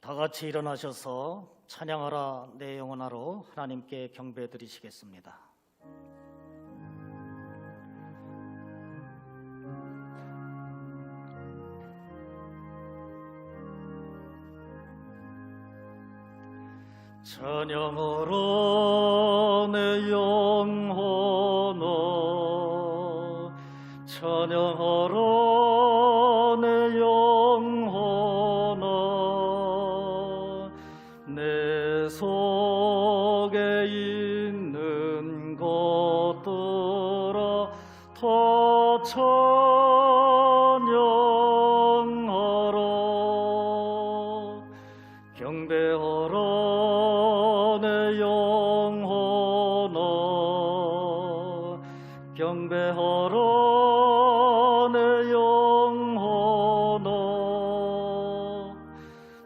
다 같이 일어나셔서 찬양하라 내 영혼아로 하나님께 경배 드리시겠습니다. 찬양하라 내 영혼아, 찬양하라 내 영혼아, 내 속에 있는 것들아 다 찬양하라. 경배하라 내 영혼아, 경배하라 내 영혼아,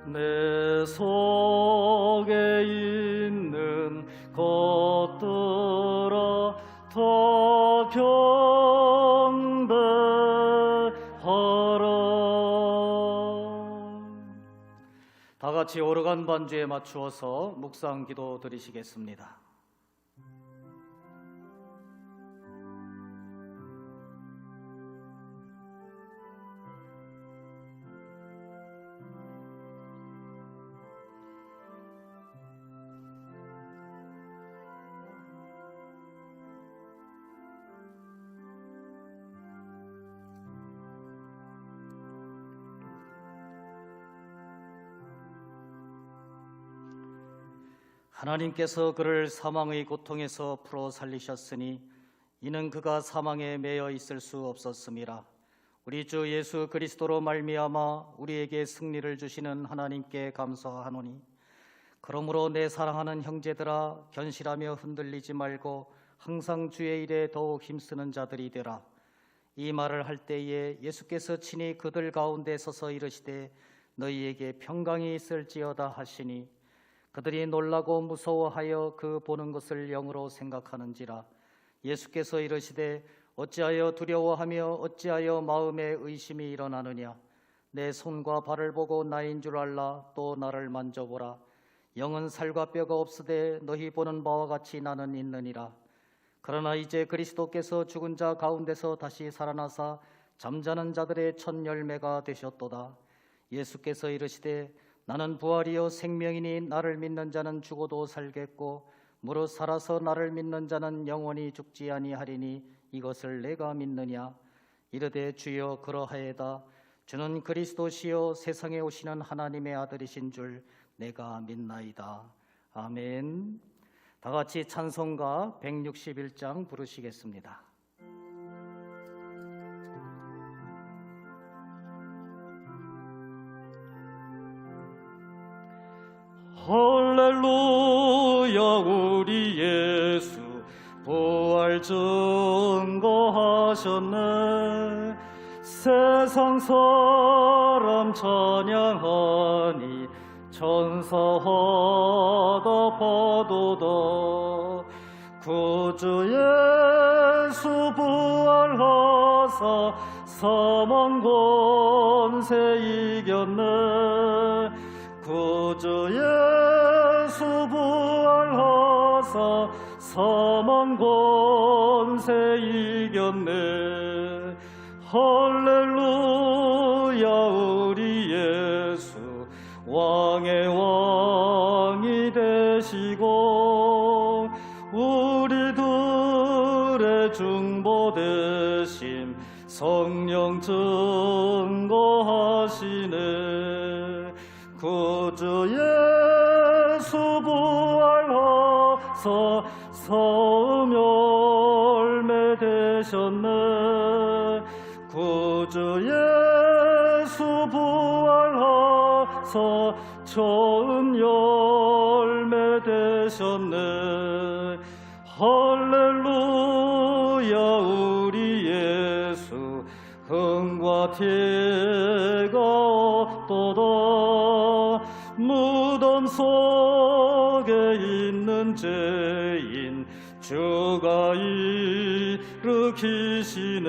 내 속에 있는 것들아 다 경배하라. 다 같이 오르간 반주에 맞추어서 묵상 기도 드리시겠습니다. 하나님께서 그를 사망의 고통에서 풀어 살리셨으니 이는 그가 사망에 매여 있을 수 없었음이라. 우리 주 예수 그리스도로 말미암아 우리에게 승리를 주시는 하나님께 감사하노니, 그러므로 내 사랑하는 형제들아, 견실하며 흔들리지 말고 항상 주의 일에 더욱 힘쓰는 자들이 되라. 이 말을 할 때에 예수께서 친히 그들 가운데 서서 이르시되 너희에게 평강이 있을지어다 하시니, 그들이 놀라고 무서워하여 그 보는 것을 영으로 생각하는지라. 예수께서 이르시되 어찌하여 두려워하며 어찌하여 마음에 의심이 일어나느냐. 내 손과 발을 보고 나인 줄 알라. 또 나를 만져보라. 영은 살과 뼈가 없으되 너희 보는 바와 같이 나는 있느니라. 그러나 이제 그리스도께서 죽은 자 가운데서 다시 살아나사 잠자는 자들의 첫 열매가 되셨도다. 예수께서 이르시되 나는 부활이요 생명이니 나를 믿는 자는 죽어도 살겠고 무릇 살아서 나를 믿는 자는 영원히 죽지 아니하리니 이것을 내가 믿느냐. 이르되 주여 그러하에다. 주는 그리스도시요 세상에 오시는 하나님의 아들이신 줄 내가 믿나이다. 아멘. 다 같이 찬송가 161장 부르시겠습니다. 할렐루야. 우리 예수 부활 증거하셨네. 세상 사람 찬양하니 천사하다 파도다. 구주 예수 부활하사 사망 권세 이겼네. 구주 예수 부활하사 사망 권세 이겼네. 할렐루야. 우리 예수 왕의 왕이 되시고 우리들의 중보 되심 성령 증거하시네. 구주 예수 부활하사 사음 열매 되셨네. 구주 예수 부활하사 처음 열매 되셨네. 할렐루야. 우리 예수 흥과 티가 없도다. 무덤 속에 있는 죄인 주가 일으키시네.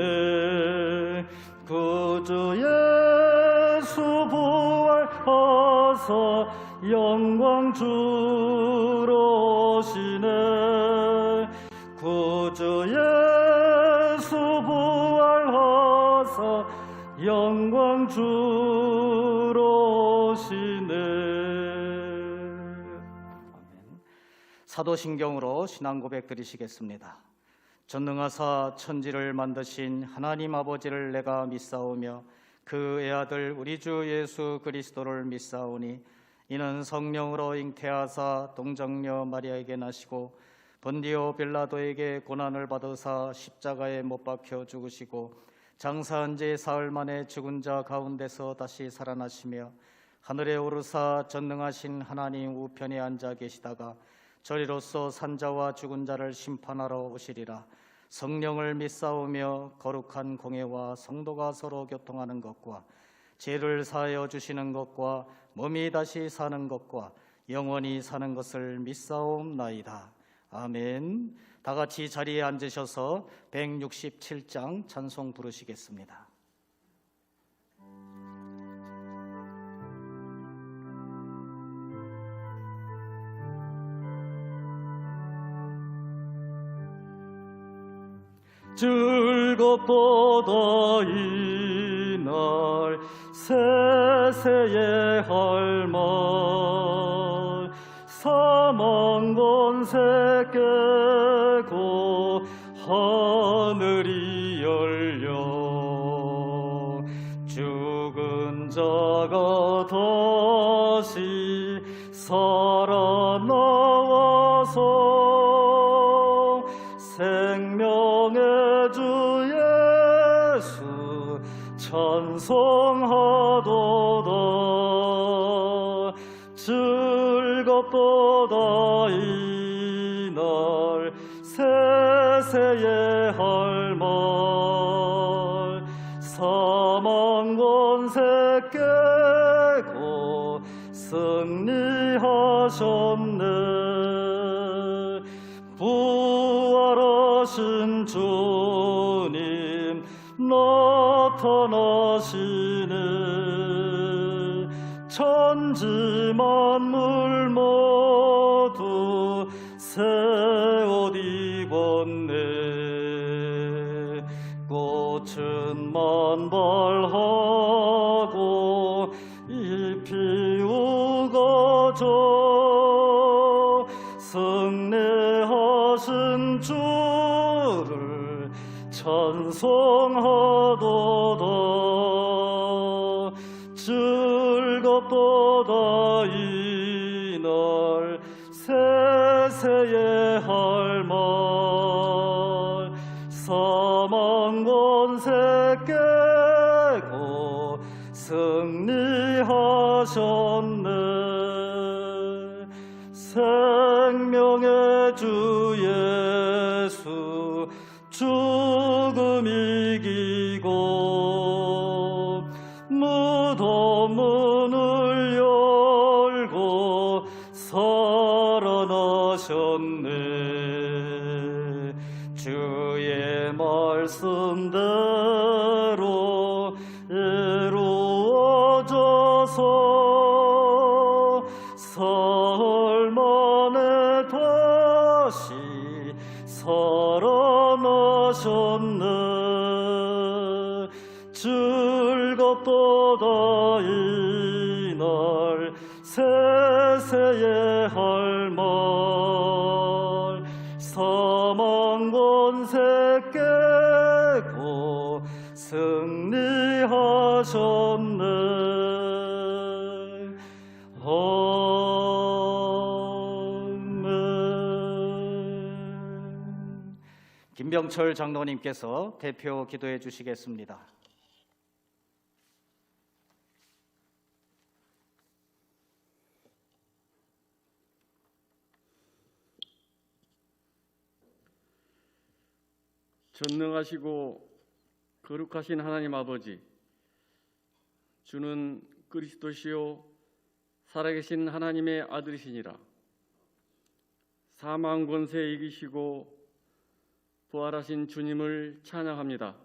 구주 예수 부활 부활하사 영광 주로 오시네. 구주 예수 부활하사 영광 주로 오시네. 아멘. 사도신경으로 신앙 고백 드리시겠습니다. 전능하사 천지를 만드신 하나님 아버지를 내가 믿사오며 그 애아들 우리 주 예수 그리스도를 믿사오니 이는 성령으로 잉태하사 동정녀 마리아에게 나시고 본디오 빌라도에게 고난을 받으사 십자가에 못 박혀 죽으시고 장사한 지 사흘 만에 죽은 자 가운데서 다시 살아나시며 하늘에 오르사 전능하신 하나님 우편에 앉아 계시다가 저리로서 산자와 죽은 자를 심판하러 오시리라. 성령을 믿사오며 거룩한 공회와 성도가 서로 교통하는 것과 죄를 사하여 주시는 것과 몸이 다시 사는 것과 영원히 사는 것을 믿사옵나이다. 아멘. 다 같이 자리에 앉으셔서 167장 찬송 부르시겠습니다. 즐겁도다 이날 세세의 할말 사망 권세 깨고 하늘이 열려 죽은 자가 다시 살아나와서 생명의 주 예수 찬송하도다. 즐겁도다 이날 세세의 할말 사망 권세 깨고 승리하셨네. 부활하신 주님 나타나시네. 천지 만물 모두 새 옷 입었네. 꽃은 만발하고 잎이 우거져 승리하신 주를 찬송하도다. 즐겁도다 이날 세세의 할말 사망 권세 깨고 승리하셨네. 생명의 주 예수 죽음 이기고 무덤 문을 열고 살아나셨네. 주의 말씀대로 이루어져서 사흘 만에 다시 살아나셨네. 즐겁도다 이날 세세의 할말 사망 권세 깨고 승리하셨네. 아멘. 김병철 장로님께서 대표 기도해 주시겠습니다. 전능하시고 거룩하신 하나님 아버지, 주는 그리스도시요 살아계신 하나님의 아들이시니라. 사망 권세 이기시고 부활하신 주님을 찬양합니다.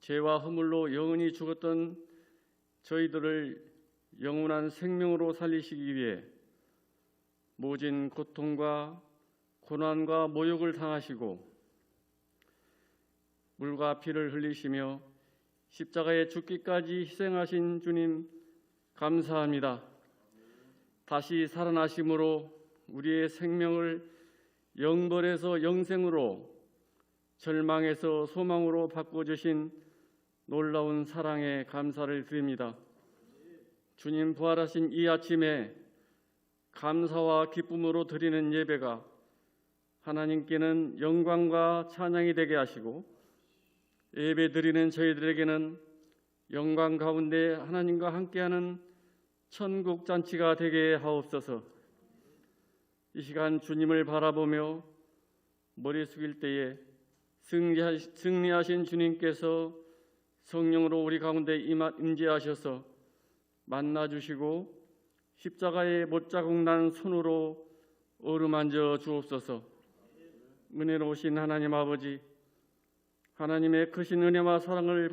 죄와 허물로 영원히 죽었던 저희들을 영원한 생명으로 살리시기 위해 모진 고통과 고난과 모욕을 당하시고 물과 피를 흘리시며 십자가에 죽기까지 희생하신 주님 감사합니다. 다시 살아나심으로 우리의 생명을 영벌에서 영생으로, 절망에서 소망으로 바꿔주신 놀라운 사랑에 감사를 드립니다. 주님 부활하신 이 아침에 감사와 기쁨으로 드리는 예배가 하나님께는 영광과 찬양이 되게 하시고, 예배 드리는 저희들에게는 영광 가운데 하나님과 함께하는 천국 잔치가 되게 하옵소서. 이 시간 주님을 바라보며 머리 숙일 때에 승리하신 주님께서 성령으로 우리 가운데 임재하셔서 만나주시고 십자가에 못자국 난 손으로 어루만져 주옵소서. 은혜로우신 하나님 아버지, 하나님의 크신 은혜와 사랑을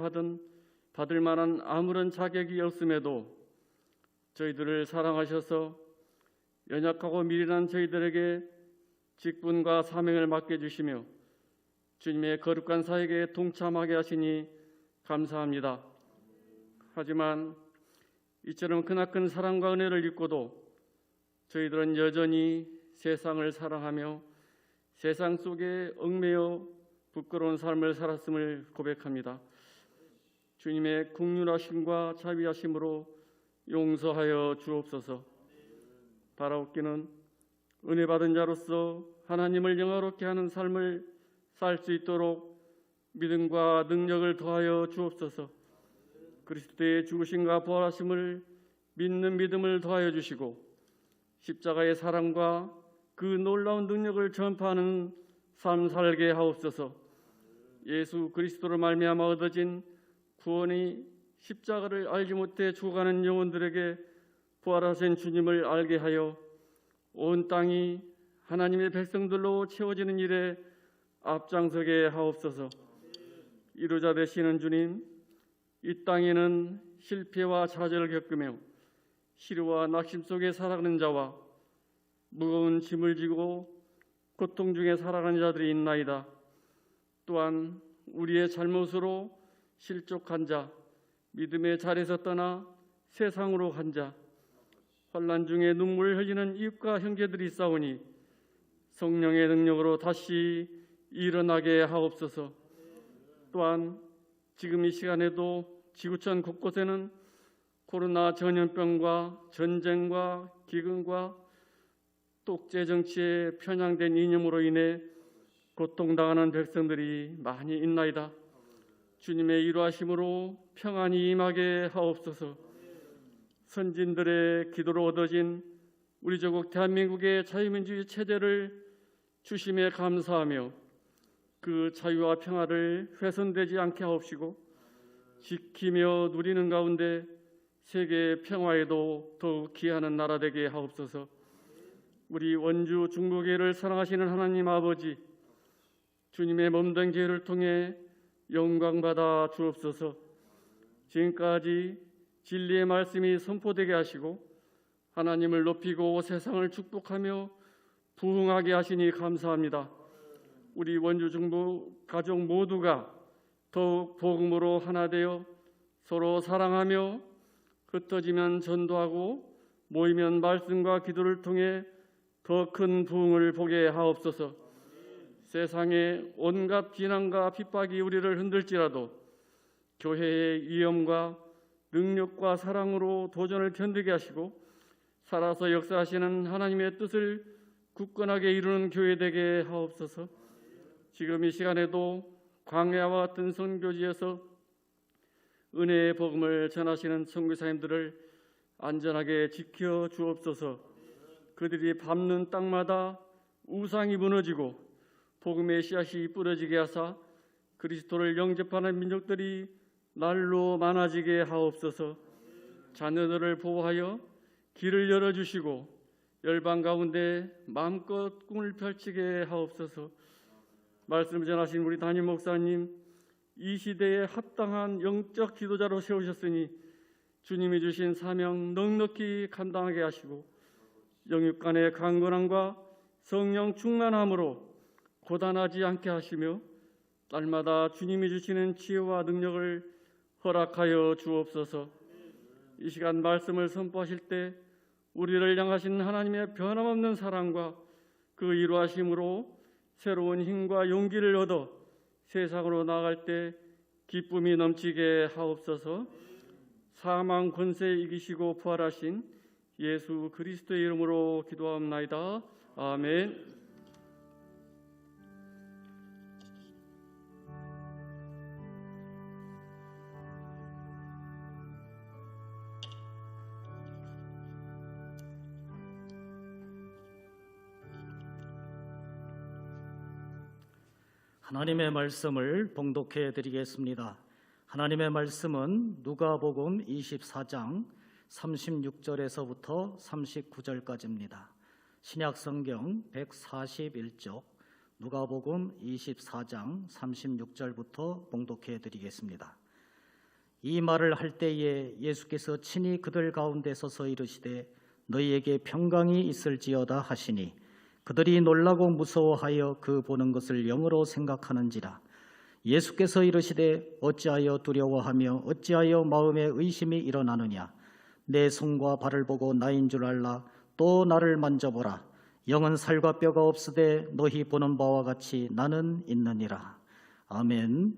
받을 만한 아무런 자격이 없음에도 저희들을 사랑하셔서 연약하고 미련한 저희들에게 직분과 사명을 맡겨주시며 주님의 거룩한 사역에 동참하게 하시니 감사합니다. 하지만 이처럼 크나큰 사랑과 은혜를 입고도 저희들은 여전히 세상을 사랑하며 세상 속에 얽매여 부끄러운 삶을 살았음을 고백합니다. 주님의 긍휼하심과 자비하심으로 용서하여 주옵소서. 바라옵기는 은혜 받은 자로서 하나님을 영화롭게 하는 삶을 살 수 있도록 믿음과 능력을 더하여 주옵소서. 그리스도의 죽으심과 부활하심을 믿는 믿음을 더하여 주시고 십자가의 사랑과 그 놀라운 능력을 전파하는 삶 살게 하옵소서. 예수 그리스도로 말미암아 얻어진 구원이 십자가를 알지 못해 죽어가는 영혼들에게 부활하신 주님을 알게 하여 온 땅이 하나님의 백성들로 채워지는 일에 앞장서게 하옵소서. 이루자 되시는 주님, 이 땅에는 실패와 좌절을 겪으며 시루와 낙심 속에 살아가는 자와 무거운 짐을 지고 고통 중에 살아가는 자들이 있나이다. 또한 우리의 잘못으로 실족한 자, 믿음의 자리에서 떠나 세상으로 간 자, 환난 중에 눈물을 흘리는 이웃과 형제들이 있사오니 성령의 능력으로 다시 일어나게 하옵소서. 또한 지금 이 시간에도 지구촌 곳곳에는 코로나 전염병과 전쟁과 기근과 독재 정치에 편향된 이념으로 인해 고통당하는 백성들이 많이 있나이다. 주님의 이루하심으로 평안이 임하게 하옵소서. 선진들의 기도로 얻어진 우리 조국 대한민국의 자유민주주의 체제를 주심에 감사하며 그 자유와 평화를 훼손되지 않게 하옵시고 지키며 누리는 가운데 세계 평화에도 더욱 기하는 나라 되게 하옵소서. 우리 원주 중부교회를 사랑하시는 하나님 아버지, 주님의 몸된 교회를 통해 영광받아 주옵소서. 지금까지 진리의 말씀이 선포되게 하시고 하나님을 높이고 세상을 축복하며 부흥하게 하시니 감사합니다. 우리 원주 중부 가족 모두가 더욱 복음으로 하나 되어 서로 사랑하며 흩어지면 전도하고 모이면 말씀과 기도를 통해 더 큰 부흥을 보게 하옵소서. 세상의 온갖 비난과 핍박이 우리를 흔들지라도 교회의 위엄과 능력과 사랑으로 도전을 견디게 하시고 살아서 역사하시는 하나님의 뜻을 굳건하게 이루는 교회 되게 하옵소서. 지금 이 시간에도 광야와 같은 선교지에서 은혜의 복음을 전하시는 선교사님들을 안전하게 지켜 주옵소서. 그들이 밟는 땅마다 우상이 무너지고 복음의 씨앗이 뿌려지게 하사 그리스도를 영접하는 민족들이 날로 많아지게 하옵소서. 자녀들을 보호하여 길을 열어주시고 열방 가운데 마음껏 꿈을 펼치게 하옵소서. 말씀 전하신 우리 담임 목사님, 이 시대에 합당한 영적 지도자로 세우셨으니 주님이 주신 사명 넉넉히 감당하게 하시고 영육간의 강건함과 성령 충만함으로 고단하지 않게 하시며 날마다 주님이 주시는 지혜와 능력을 허락하여 주옵소서. 이 시간 말씀을 선포하실 때 우리를 향하신 하나님의 변함없는 사랑과 그 이루하심으로 새로운 힘과 용기를 얻어 세상으로 나아갈 때 기쁨이 넘치게 하옵소서. 사망 권세 이기시고 부활하신 예수 그리스도의 이름으로 기도하옵나이다. 아멘. 하나님의 말씀을 봉독해 드리겠습니다. 하나님의 말씀은 누가복음 24장 36절에서부터 39절까지입니다. 신약성경 141쪽 누가복음 24장 36절부터 봉독해 드리겠습니다. 이 말을 할 때에 예수께서 친히 그들 가운데 서서 이르시되 너희에게 평강이 있을지어다 하시니 그들이 놀라고 무서워하여 그 보는 것을 영으로 생각하는지라. 예수께서 이르시되 어찌하여 두려워하며 어찌하여 마음에 의심이 일어나느냐. 내 손과 발을 보고 나인 줄 알라. 또 나를 만져보라. 영은 살과 뼈가 없으되 너희 보는 바와 같이 나는 있느니라. 아멘.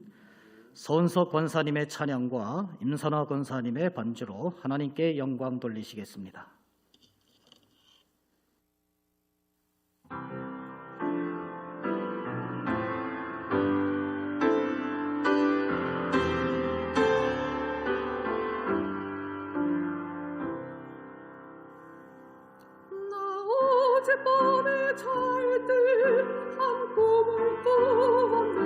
서은석 권사님의 찬양과 임선화 권사님의 반주로 하나님께 영광 돌리시겠습니다. 어젯밤에 잘 때 한 꿈을 꾸었네.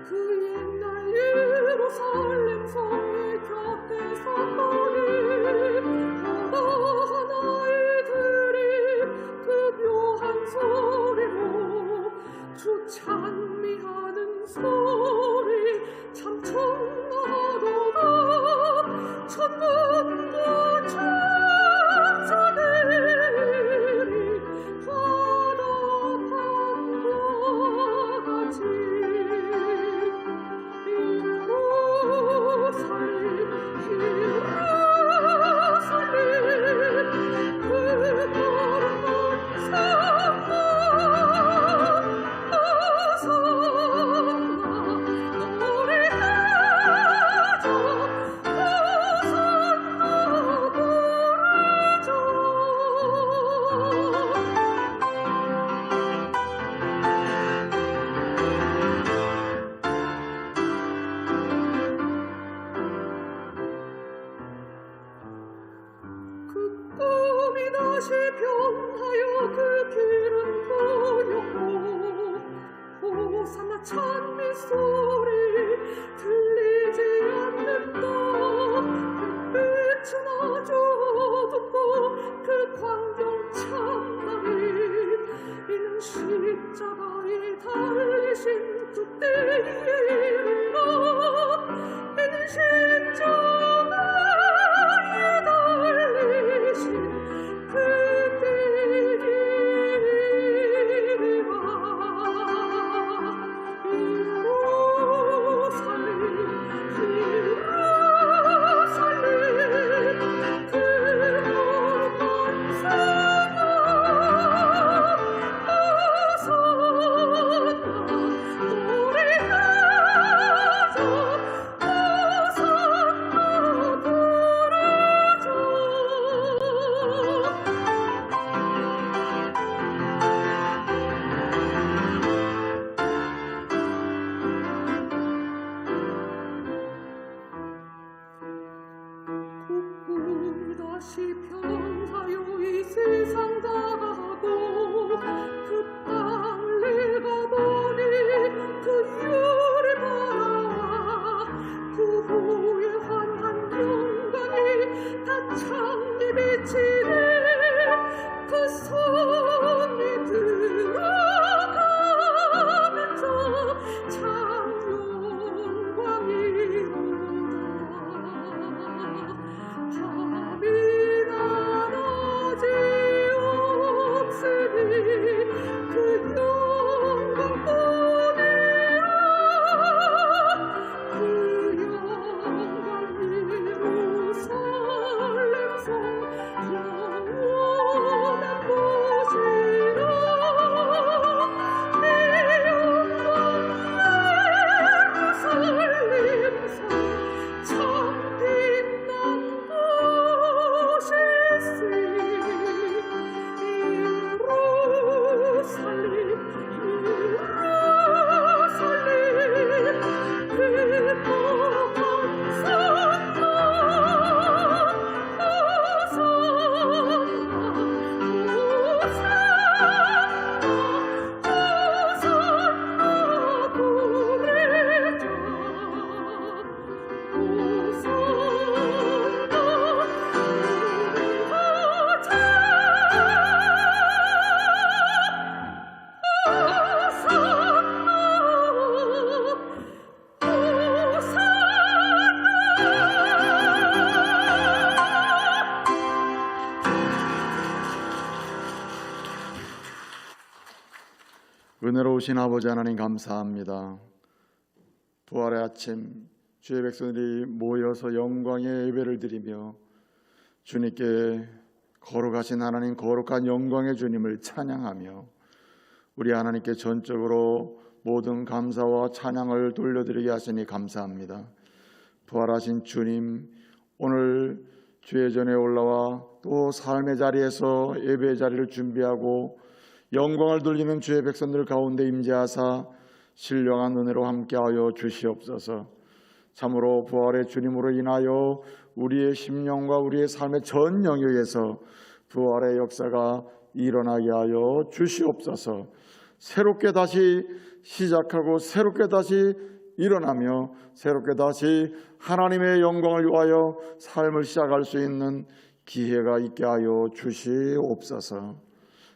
그 옛날 예루살렘 성의 곁에 섰더니 하나하나 아이들이 그 묘한 소리로 주 찬미하는 소리 참 청하도다. 천군과 천사들이 화답함과 같이 예루살렘 그 거룩한 성문 호산나 노래하자 호산나 부르자. 그 꿈이 다시 변하여 그 길은 고요고 호산나 찬미 소리 들리지 않는다. 빛은 아주 어둡고 그 광경 참다리 이는 십자가에 달리신 그때의 이름이라. 이는 십자가에 달리신 그때의 이름이라. 예루살렘 예루살렘 은혜로우신 아버지 하나님 감사합니다. 부활의 아침 주의 백성들이 모여서 영광의 예배를 드리며 주님께 거룩하신 하나님, 거룩한 영광의 주님을 찬양하며 우리 하나님께 전적으로 모든 감사와 찬양을 돌려드리게 하시니 감사합니다. 부활하신 주님, 오늘 주의 전에 올라와 또 삶의 자리에서 예배의 자리를 준비하고 영광을 돌리는 주의 백성들 가운데 임재하사 신령한 은혜로 함께하여 주시옵소서. 참으로 부활의 주님으로 인하여 우리의 심령과 우리의 삶의 전 영역에서 부활의 역사가 일어나게 하여 주시옵소서. 새롭게 다시 시작하고 새롭게 다시 일어나며 새롭게 다시 하나님의 영광을 위하여 삶을 시작할 수 있는 기회가 있게 하여 주시옵소서.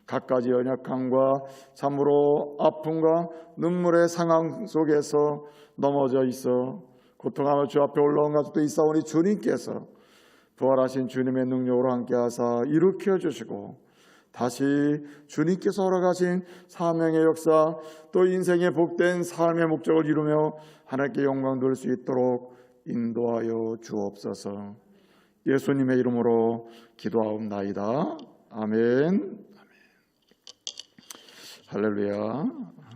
갖가지 연약함과 참으로 아픔과 눈물의 상황 속에서 넘어져 있어 고통하며 주 앞에 올라온 가족도 있사오니 주님께서 부활하신 주님의 능력으로 함께하사 일으켜 주시고 다시 주님께서 허락하신 사명의 역사 또 인생의 복된 삶의 목적을 이루며 하나님께 영광 돌릴 수 있도록 인도하여 주옵소서. 예수님의 이름으로 기도하옵나이다. 아멘. 할렐루야.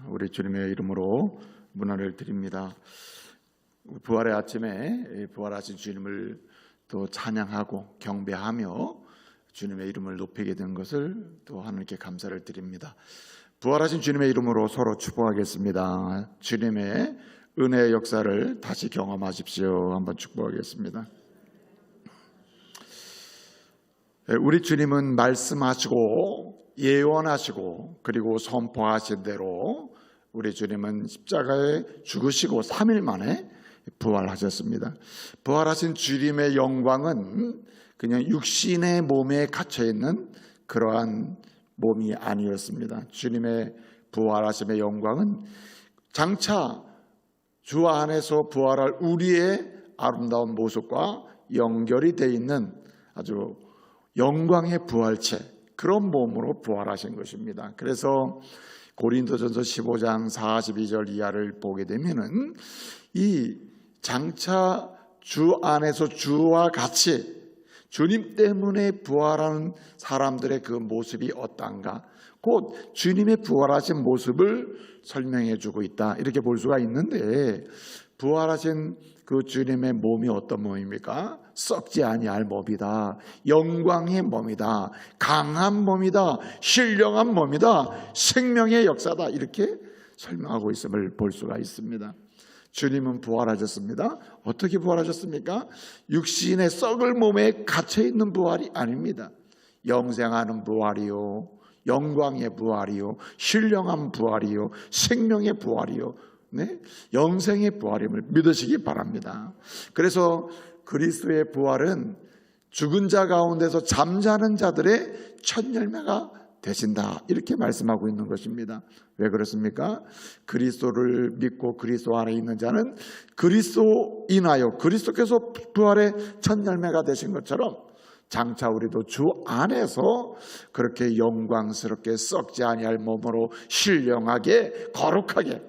우리 주님의 이름으로 문안을 드립니다. 부활의 아침에 부활하신 주님을 또 찬양하고 경배하며 주님의 이름을 높이게 된 것을 또 하나님께 감사를 드립니다. 부활하신 주님의 이름으로 서로 축복하겠습니다. 주님의 은혜의 역사를 다시 경험하십시오. 한번 축복하겠습니다. 우리 주님은 말씀하시고 예언하시고 그리고 선포하신 대로 우리 주님은 십자가에 죽으시고 3일 만에 부활하셨습니다. 부활하신 주님의 영광은 그냥 육신의 몸에 갇혀있는 그러한 몸이 아니었습니다. 주님의 부활하심의 영광은 장차 주 안에서 부활할 우리의 아름다운 모습과 연결이 되어 있는 아주 영광의 부활체, 그런 몸으로 부활하신 것입니다. 그래서 고린도전서 15장 42절 이하를 보게 되면은 이 장차 주 안에서 주와 같이 주님 때문에 부활하는 사람들의 그 모습이 어떤가, 곧 주님의 부활하신 모습을 설명해 주고 있다, 이렇게 볼 수가 있는데, 부활하신 그 주님의 몸이 어떤 몸입니까? 썩지 아니할 몸이다, 영광의 몸이다, 강한 몸이다, 신령한 몸이다, 생명의 역사다, 이렇게 설명하고 있음을 볼 수가 있습니다. 주님은 부활하셨습니다. 어떻게 부활하셨습니까? 육신의 썩을 몸에 갇혀있는 부활이 아닙니다. 영생하는 부활이요, 영광의 부활이요, 신령한 부활이요, 생명의 부활이요, 네? 영생의 부활임을 믿으시기 바랍니다. 그래서 그리스도의 부활은 죽은 자 가운데서 잠자는 자들의 첫 열매가 되신다, 이렇게 말씀하고 있는 것입니다. 왜 그렇습니까? 그리스도를 믿고 그리스도 안에 있는 자는 그리스도 인하여 그리스도께서 부활의 첫 열매가 되신 것처럼 장차 우리도 주 안에서 그렇게 영광스럽게 썩지 아니할 몸으로 신령하게 거룩하게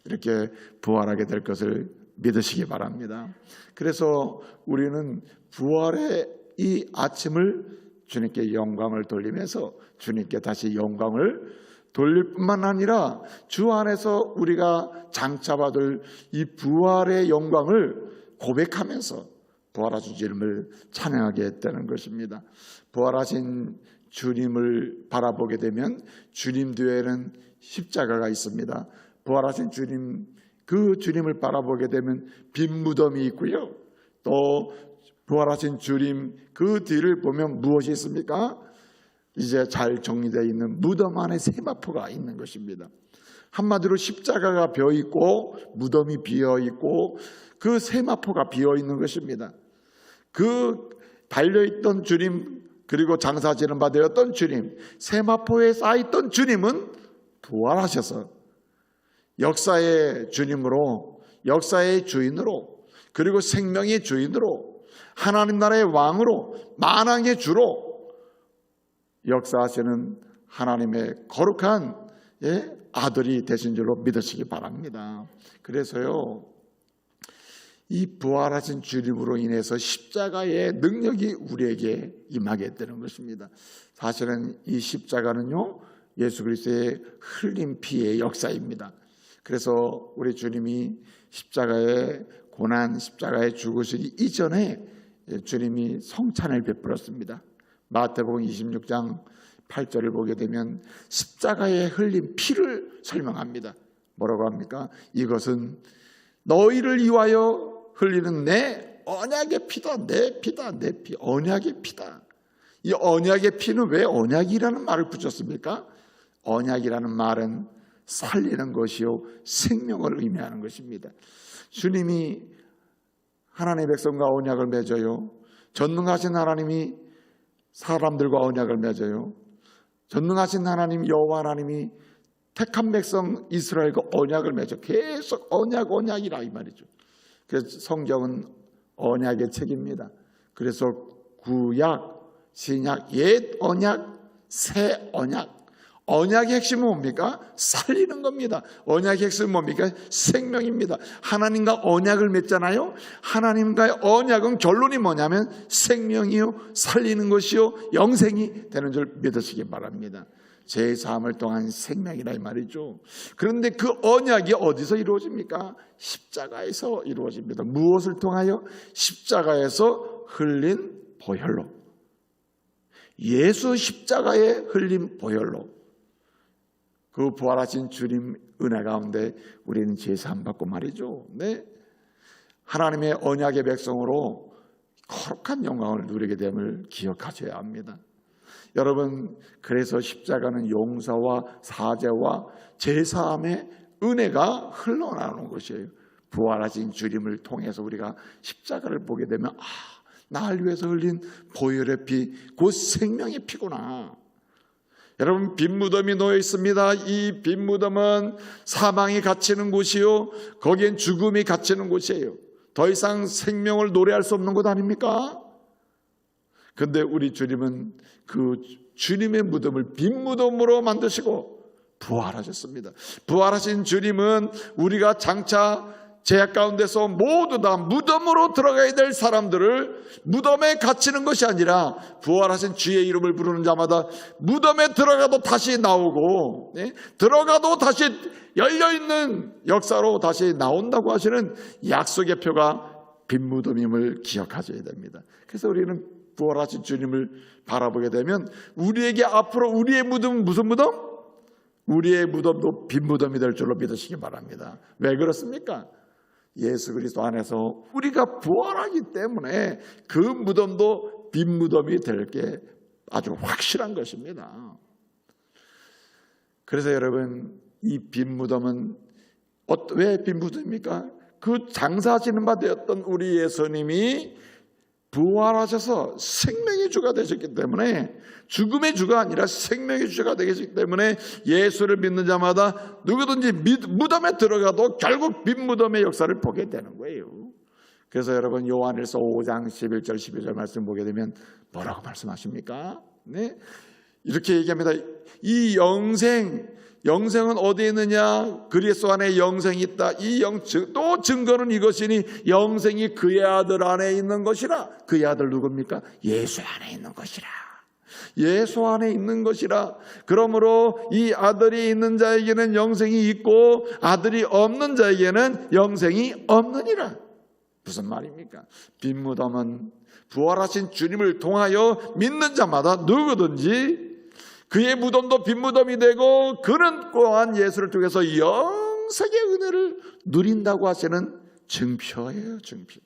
이렇게 부활하게 될 것을 믿으시기 바랍니다. 그래서 우리는 부활의 이 아침을 주님께 영광을 돌리면서 주님께 다시 영광을 돌릴 뿐만 아니라 주 안에서 우리가 장차 받을 이 부활의 영광을 고백하면서 부활하신 주님을 찬양하게 했다는 것입니다. 부활하신 주님을 바라보게 되면 주님 뒤에는 십자가가 있습니다. 부활하신 주님, 그 주님을 바라보게 되면 빈 무덤이 있고요, 또 부활하신 주님 그 뒤를 보면 무엇이 있습니까? 이제 잘 정리되어 있는 무덤 안에 세마포가 있는 것입니다. 한마디로 십자가가 비어있고 무덤이 비어있고 그 세마포가 비어있는 것입니다. 그 달려있던 주님, 그리고 장사지는 바 되었던 주님, 세마포에 쌓였던 주님은 부활하셔서 역사의 주님으로, 역사의 주인으로, 그리고 생명의 주인으로, 하나님 나라의 왕으로, 만왕의 주로 역사하시는 하나님의 거룩한 아들이 되신 줄로 믿으시기 바랍니다. 그래서요, 이 부활하신 주님으로 인해서 십자가의 능력이 우리에게 임하게 되는 것입니다. 사실은 이 십자가는요, 예수 그리스도의 흘린 피의 역사입니다. 그래서 우리 주님이 십자가의 고난, 십자가에 죽으시기 이전에 주님이 성찬을 베풀었습니다. 마태복음 26장 8절을 보게 되면 십자가에 흘린 피를 설명합니다. 뭐라고 합니까? 이것은 너희를 위하여 흘리는 내 언약의 피다. 내 피다. 내 피. 언약의 피다. 이 언약의 피는 왜 언약이라는 말을 붙였습니까? 언약이라는 말은 살리는 것이요 생명을 의미하는 것입니다. 주님이 하나님의 백성과 언약을 맺어요. 전능하신 하나님이 사람들과 언약을 맺어요. 전능하신 하나님 여호와 하나님이 택한 백성 이스라엘과 언약을 맺어. 계속 언약이라 이 말이죠. 그래서 성경은 언약의 책입니다. 그래서 구약, 신약, 옛 언약, 새 언약. 언약의 핵심은 뭡니까? 살리는 겁니다. 언약의 핵심은 뭡니까? 생명입니다. 하나님과 언약을 맺잖아요. 하나님과의 언약은 결론이 뭐냐면 생명이요, 살리는 것이요, 영생이 되는 줄 믿으시기 바랍니다. 제3을 통한 생명이라 이 말이죠. 그런데 그 언약이 어디서 이루어집니까? 십자가에서 이루어집니다. 무엇을 통하여? 십자가에서 흘린 보혈로. 예수 십자가에 흘린 보혈로. 그 부활하신 주님 은혜 가운데 우리는 제사함 받고 말이죠. 네? 하나님의 언약의 백성으로 거룩한 영광을 누리게 됨을 기억하셔야 합니다. 여러분, 그래서 십자가는 용서와 사죄와 제사함의 은혜가 흘러나오는 것이에요. 부활하신 주님을 통해서 우리가 십자가를 보게 되면 나를 위해서 흘린 보혈의 피, 곧 생명의 피구나. 여러분, 빈 무덤이 놓여 있습니다. 이 빈 무덤은 사망이 갇히는 곳이요, 거기엔 죽음이 갇히는 곳이에요. 더 이상 생명을 노래할 수 없는 곳 아닙니까? 그런데 우리 주님은 그 주님의 무덤을 빈 무덤으로 만드시고 부활하셨습니다. 부활하신 주님은 우리가 장차 죄악 가운데서 모두 다 무덤으로 들어가야 될 사람들을 무덤에 갇히는 것이 아니라 부활하신 주의 이름을 부르는 자마다 무덤에 들어가도 다시 나오고, 들어가도 다시 열려있는 역사로 다시 나온다고 하시는 약속의 표가 빈 무덤임을 기억하셔야 됩니다. 그래서 우리는 부활하신 주님을 바라보게 되면 우리에게 앞으로 우리의 무덤은 무슨 무덤? 우리의 무덤도 빈 무덤이 될 줄로 믿으시기 바랍니다. 왜 그렇습니까? 예수 그리스도 안에서 우리가 부활하기 때문에 그 무덤도 빈 무덤이 될 게 아주 확실한 것입니다. 그래서 여러분, 이 빈 무덤은 왜 빈 무덤입니까? 그 장사하시는 바 되었던 우리 예수님이 부활하셔서 생명의 주가 되셨기 때문에, 죽음의 주가 아니라 생명의 주가 되셨기 때문에 예수를 믿는 자마다 누구든지 무덤에 들어가도 결국 빈 무덤의 역사를 보게 되는 거예요. 그래서 여러분, 요한일서 5장 11절 12절 말씀 보게 되면 뭐라고 말씀하십니까? 네? 이렇게 얘기합니다. 이 영생은 어디에 있느냐? 그리스도 안에 영생이 있다. 또 증거는 이것이니 영생이 그의 아들 안에 있는 것이라. 그의 아들 누굽니까? 예수 안에 있는 것이라. 예수 안에 있는 것이라. 그러므로 이 아들이 있는 자에게는 영생이 있고 아들이 없는 자에게는 영생이 없느니라. 무슨 말입니까? 빈 무덤은 부활하신 주님을 통하여 믿는 자마다 누구든지 그의 무덤도 빈 무덤이 되고 그는 또한 예수를 통해서 영생의 은혜를 누린다고 하시는 증표예요. 증표.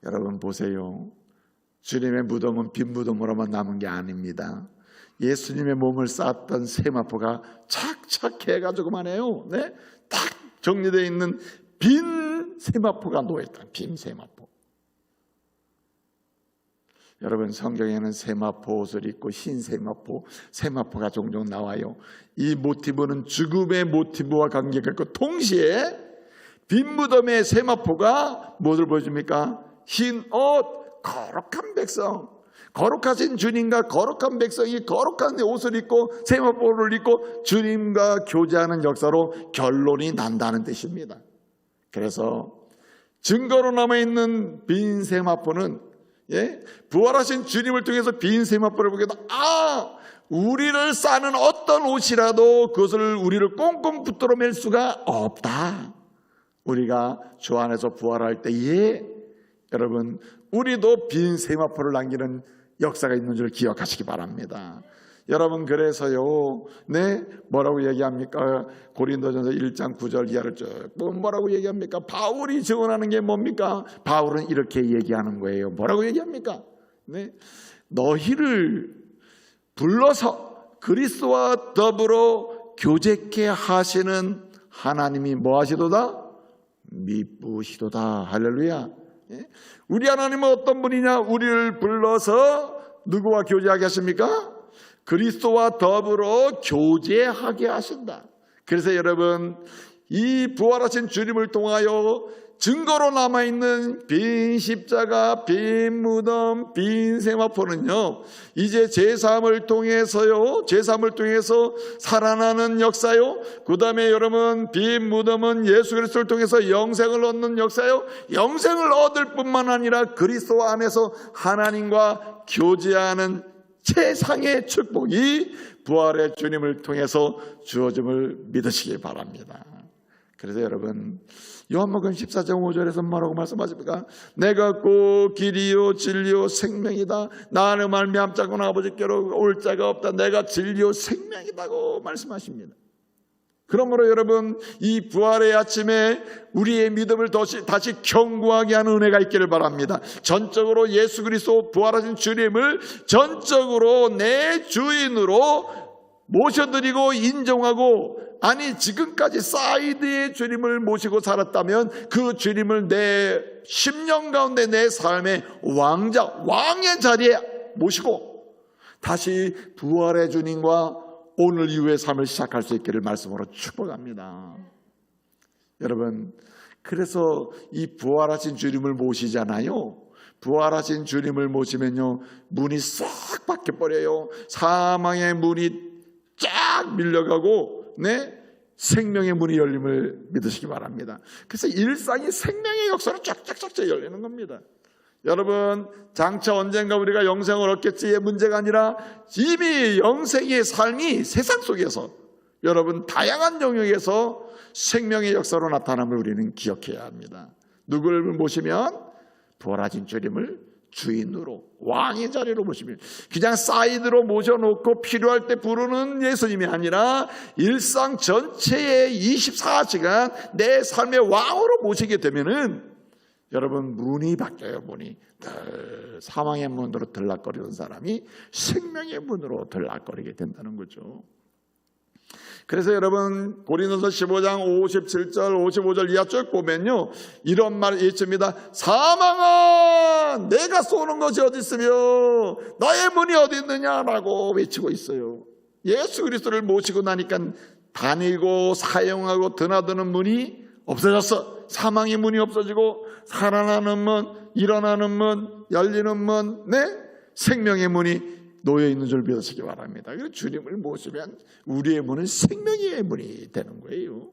여러분 보세요. 주님의 무덤은 빈 무덤으로만 남은 게 아닙니다. 예수님의 몸을 쌓았던 세마포가 착착 해가지고만 해요. 네? 딱 정리되어 있는 빈 세마포가 놓여있다. 빈 세마포. 여러분, 성경에는 세마포 옷을 입고 흰 세마포가 종종 나와요. 이 모티브는 죽음의 모티브와 관계가 있고 동시에 빈 무덤의 세마포가 무엇을 보여줍니까? 흰 옷, 거룩한 백성. 거룩하신 주님과 거룩한 백성이 거룩한 옷을 입고 세마포를 입고 주님과 교제하는 역사로 결론이 난다는 뜻입니다. 그래서 증거로 남아있는 빈 세마포는 부활하신 주님을 통해서 빈 세마포를 보게 되면 우리를 싸는 어떤 옷이라도 그것을 우리를 꽁꽁 붙들어 맬 수가 없다. 우리가 주 안에서 부활할 때에 여러분 우리도 빈 세마포를 남기는 역사가 있는 줄 기억하시기 바랍니다. 여러분 그래서요 뭐라고 얘기합니까? 고린도전서 1장 9절 이하를 쭉 뭐라고 얘기합니까? 바울이 증언하는 게 뭡니까? 바울은 이렇게 얘기하는 거예요. 뭐라고 얘기합니까? 너희를 불러서 그리스도와 더불어 교제케 하시는 하나님이 뭐 하시도다? 미쁘시도다. 할렐루야. 우리 하나님은 어떤 분이냐? 우리를 불러서 누구와 교제하게 하십니까? 그리스도와 더불어 교제하게 하신다. 그래서 여러분 이 부활하신 주님을 통하여 증거로 남아있는 빈 십자가, 빈 무덤, 빈 세마포는요 이제 제3을 통해서 살아나는 역사요. 그 다음에 여러분 빈 무덤은 예수 그리스도를 통해서 영생을 얻는 역사요. 영생을 얻을 뿐만 아니라 그리스도 안에서 하나님과 교제하는 최상의 축복이 부활의 주님을 통해서 주어짐을 믿으시기 바랍니다. 그래서 여러분 요한복음 14장 5절에서 뭐라고 말씀하십니까? 내가 곧 길이요 진리요 생명이다. 나 안에 말미암지 않고는 아버지께로 올 자가 없다. 내가 진리요 생명이다고 말씀하십니다. 그러므로 여러분 이 부활의 아침에 우리의 믿음을 다시 견고하게 하는 은혜가 있기를 바랍니다. 전적으로 예수 그리스도 부활하신 주님을 전적으로 내 주인으로 모셔드리고 인정하고 지금까지 사이드의 주님을 모시고 살았다면 그 주님을 내 10년 가운데 내 삶의 왕의 자리에 모시고 다시 부활의 주님과 오늘 이후의 삶을 시작할 수 있기를 말씀으로 축복합니다. 여러분 그래서 이 부활하신 주님을 모시잖아요. 부활하신 주님을 모시면요 문이 싹 바뀌어버려요. 사망의 문이 쫙 밀려가고 생명의 문이 열림을 믿으시기 바랍니다. 그래서 일상이 생명의 역사로 쫙쫙쫙 열리는 겁니다. 여러분 장차 언젠가 우리가 영생을 얻겠지의 문제가 아니라 이미 영생의 삶이 세상 속에서 여러분 다양한 영역에서 생명의 역사로 나타남을 우리는 기억해야 합니다. 누구를 모시면 부활하신 주님을 주인으로 왕의 자리로 모시면 그냥 사이드로 모셔놓고 필요할 때 부르는 예수님이 아니라 일상 전체의 24시간 내 삶의 왕으로 모시게 되면은 여러분 문이 바뀌어요. 문이 사망의 문으로 들락거리는 사람이 생명의 문으로 들락거리게 된다는 거죠. 그래서 여러분 고린도서 15장 57절 55절 이하 쭉 보면요 이런 말이 있습니다. 사망아 내가 쏘는 것이 어디 있으며 너의 문이 어디 있느냐라고 외치고 있어요. 예수 그리스도를 모시고 나니까 다니고 사용하고 드나드는 문이 없어졌어. 사망의 문이 없어지고 살아나는 문, 일어나는 문, 열리는 문, 생명의 문이 놓여있는 줄 믿으시기 바랍니다. 그래서 주님을 모시면 우리의 문은 생명의 문이 되는 거예요.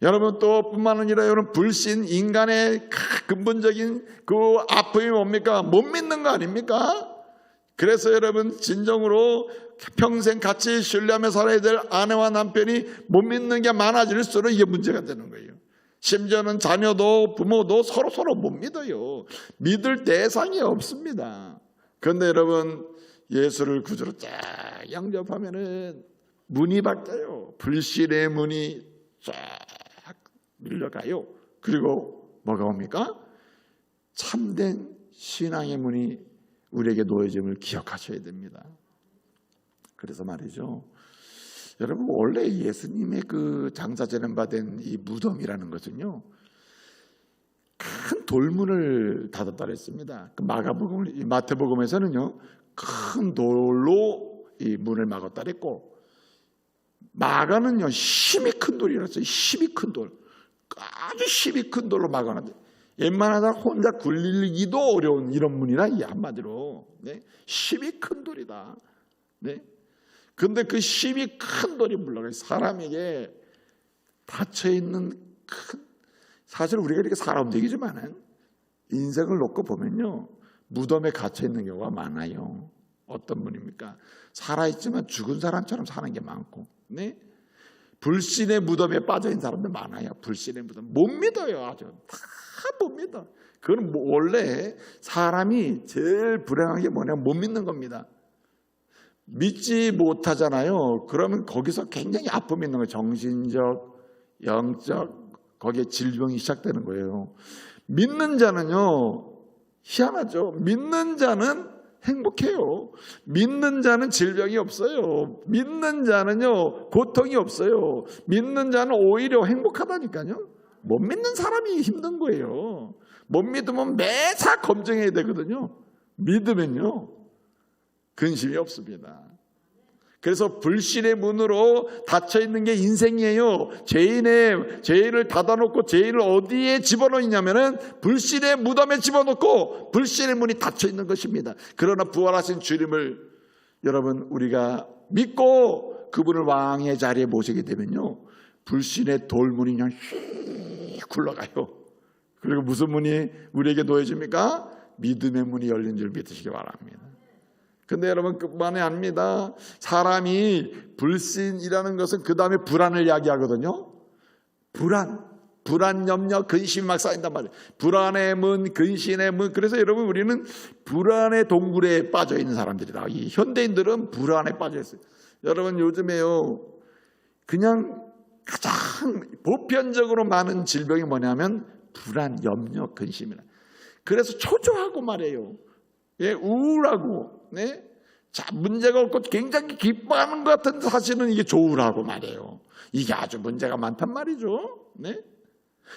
여러분 또 뿐만 아니라 여러분 불신 인간의 근본적인 그 아픔이 뭡니까? 못 믿는 거 아닙니까? 그래서 여러분 진정으로 평생 같이 신뢰하며 살아야 될 아내와 남편이 못 믿는 게 많아질수록 이게 문제가 되는 거예요. 심지어는 자녀도 부모도 서로 못 믿어요. 믿을 대상이 없습니다. 그런데 여러분 예수를 구주로 쫙 영접하면은 문이 바뀌어요. 불신의 문이 쫙 밀려가요. 그리고 뭐가 옵니까? 참된 신앙의 문이 우리에게 놓여짐을 기억하셔야 됩니다. 그래서 말이죠. 여러분 원래 예수님의 그 장사제는 받은 이 무덤이라는 것은요 큰 돌문을 닫았다 그랬습니다. 그 마태복음에서는요 큰 돌로 이 문을 막았다 그랬고 마가는요 힘이 큰 돌이라서 힘이 큰 돌 아주 힘이 큰 돌로 막아놨는데 웬만하다 혼자 굴리기도 어려운 이런 문이라 이 한마디로 네? 힘이 큰 돌이다. 네? 근데 그 힘이 큰 돌이 물러가 사람에게 닫혀 있는 큰 사실 우리가 이렇게 사람 얘기지만은 인생을 놓고 보면요 무덤에 갇혀 있는 경우가 많아요. 어떤 분입니까? 살아있지만 죽은 사람처럼 사는 게 많고, 네? 불신의 무덤에 빠져 있는 사람들 많아요. 불신의 무덤 못 믿어요. 아주 다 못 믿어. 그건 원래 사람이 제일 불행한 게 뭐냐면 못 믿는 겁니다. 믿지 못하잖아요. 그러면 거기서 굉장히 아픔이 있는 거예요. 정신적, 영적, 거기에 질병이 시작되는 거예요. 믿는 자는요, 희한하죠. 믿는 자는 행복해요. 믿는 자는 질병이 없어요. 믿는 자는요, 고통이 없어요. 믿는 자는 오히려 행복하다니까요. 못 믿는 사람이 힘든 거예요. 못 믿으면 매사 검증해야 되거든요. 믿으면요, 근심이 없습니다. 그래서 불신의 문으로 닫혀 있는 게 인생이에요. 죄인을 닫아놓고 죄인을 어디에 집어넣냐면은 불신의 무덤에 집어넣고 불신의 문이 닫혀 있는 것입니다. 그러나 부활하신 주님을 여러분 우리가 믿고 그분을 왕의 자리에 모시게 되면요, 불신의 돌문이 그냥 휙 굴러가요. 그리고 무슨 문이 우리에게 놓여집니까? 믿음의 문이 열린 줄 믿으시기 바랍니다. 근데 여러분 그만이 아닙니다. 사람이 불신이라는 것은 그 다음에 불안을 이야기하거든요. 불안, 염려, 근심이 막 쌓인단 말이에요. 불안의 문, 근심의 문. 그래서 여러분 우리는 불안의 동굴에 빠져 있는 사람들이다. 이 현대인들은 불안에 빠져 있어요. 여러분 요즘에요, 그냥 가장 보편적으로 많은 질병이 뭐냐면 불안, 염려, 근심이라. 그래서 초조하고 말이에요. 예, 우울하고, 네? 자, 문제가 없고 굉장히 기뻐하는 것 같은 사실은 이게 조울하고 말이에요. 이게 아주 문제가 많단 말이죠. 네?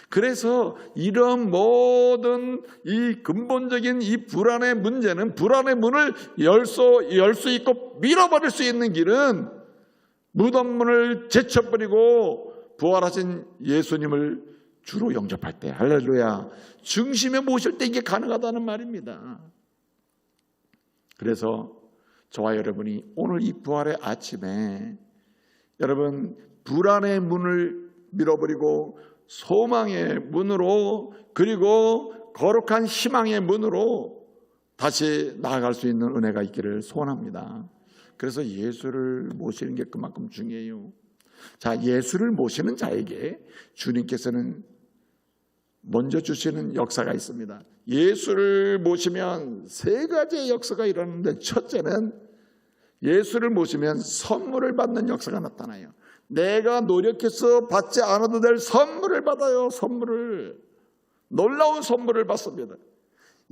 그래서 이런 모든 이 근본적인 이 불안의 문제는, 불안의 문을 열 수 있고 밀어버릴 수 있는 길은 무덤문을 제쳐버리고 부활하신 예수님을 주로 영접할 때, 할렐루야, 중심에 모실 때 이게 가능하다는 말입니다. 그래서 저와 여러분이 오늘 이 부활의 아침에 여러분 불안의 문을 밀어버리고 소망의 문으로, 그리고 거룩한 희망의 문으로 다시 나아갈 수 있는 은혜가 있기를 소원합니다. 그래서 예수를 모시는 게 그만큼 중요해요. 자, 예수를 모시는 자에게 주님께서는 먼저 주시는 역사가 있습니다. 예수를 모시면 세 가지의 역사가 일어나는데, 첫째는 예수를 모시면 선물을 받는 역사가 나타나요. 내가 노력해서 받지 않아도 될 선물을 받아요. 선물을, 놀라운 선물을 받습니다.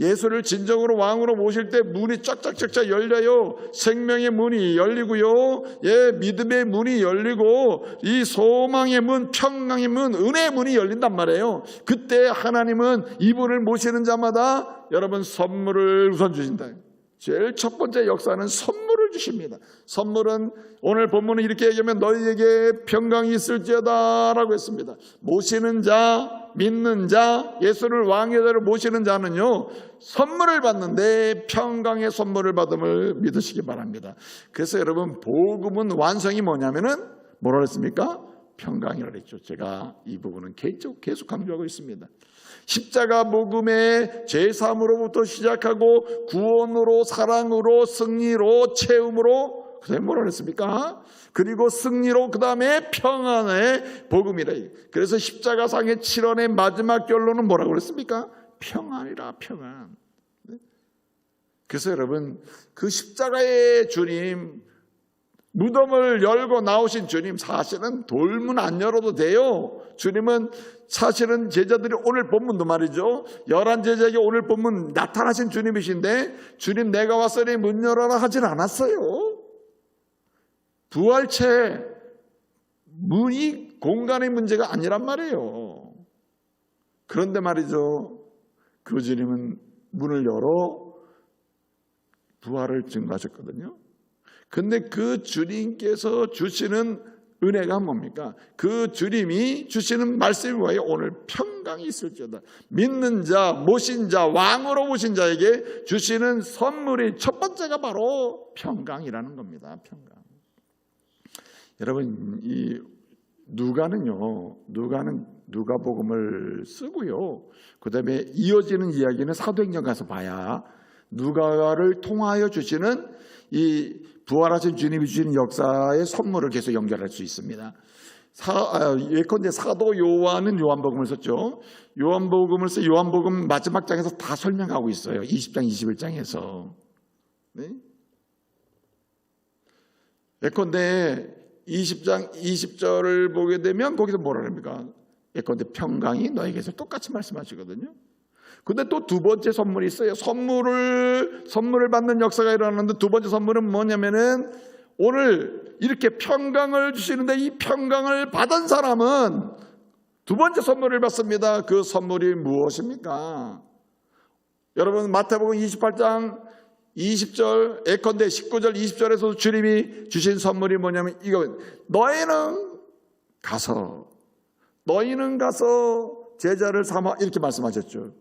예수를 진정으로 왕으로 모실 때 문이 쫙쫙쫙쫙 열려요. 생명의 문이 열리고요, 예, 믿음의 문이 열리고, 이 소망의 문, 평강의 문, 은혜의 문이 열린단 말이에요. 그때 하나님은 이분을 모시는 자마다 여러분 선물을 우선 주신다. 제일 첫 번째 역사는 선물을 주십니다. 선물은 오늘 본문은 이렇게 얘기하면 너희에게 평강이 있을지어다 라고 했습니다. 모시는 자, 믿는 자, 예수를 왕의 자리로 모시는 자는요, 선물을 받는데 평강의 선물을 받음을 믿으시기 바랍니다. 그래서 여러분 복음은 완성이 뭐냐면은 뭐라 그랬습니까? 평강이라고 했죠. 제가 이 부분은 계속 강조하고 있습니다. 십자가 복음의 죄사함으로부터 시작하고 구원으로, 사랑으로, 승리로, 채움으로, 그다음에 뭐라 그랬습니까? 그리고 승리로, 그 다음에 평안의 복음이라. 그래서 십자가상의 7원의 마지막 결론은 뭐라고 그랬습니까? 평안이라, 평안. 그래서 여러분 그 십자가의 주님, 무덤을 열고 나오신 주님, 사실은 돌문 안 열어도 돼요. 주님은 사실은 제자들이 오늘 본문도 말이죠, 11 제자에게 오늘 본문 나타나신 주님이신데, 주님 내가 왔으니 문 열어라 하진 않았어요. 부활체 문이 공간의 문제가 아니란 말이에요. 그런데 말이죠, 그 주님은 문을 열어 부활을 증거하셨거든요. 근데 그 주님께서 주시는 은혜가 뭡니까? 그 주님이 주시는 말씀이 뭐예요? 오늘 평강이 있을지어다. 믿는 자, 모신 자, 왕으로 모신 자에게 주시는 선물이 첫 번째가 바로 평강이라는 겁니다. 평강. 여러분, 이 누가는 누가복음을 쓰고요. 그다음에 이어지는 이야기는 사도행전 가서 봐야 누가를 통하여 주시는 이 부활하신 주님이 주시는 역사의 선물을 계속 연결할 수 있습니다. 예컨대 사도 요한은 요한복음을 썼죠. 요한복음 마지막 장에서 다 설명하고 있어요. 20장, 21장에서. 네? 예컨대 20장 20절을 보게 되면 거기서 뭐라 합니까? 예컨대 평강이 너에게서 똑같이 말씀하시거든요. 근데 또 두 번째 선물이 있어요. 선물을 받는 역사가 일어나는데 두 번째 선물은 뭐냐면은 오늘 이렇게 평강을 주시는데 이 평강을 받은 사람은 두 번째 선물을 받습니다. 그 선물이 무엇입니까? 여러분 마태복음 28장 20절 예컨대 19절 20절에서 주님이 주신 선물이 뭐냐면 이거 너희는 가서 제자를 삼아 이렇게 말씀하셨죠.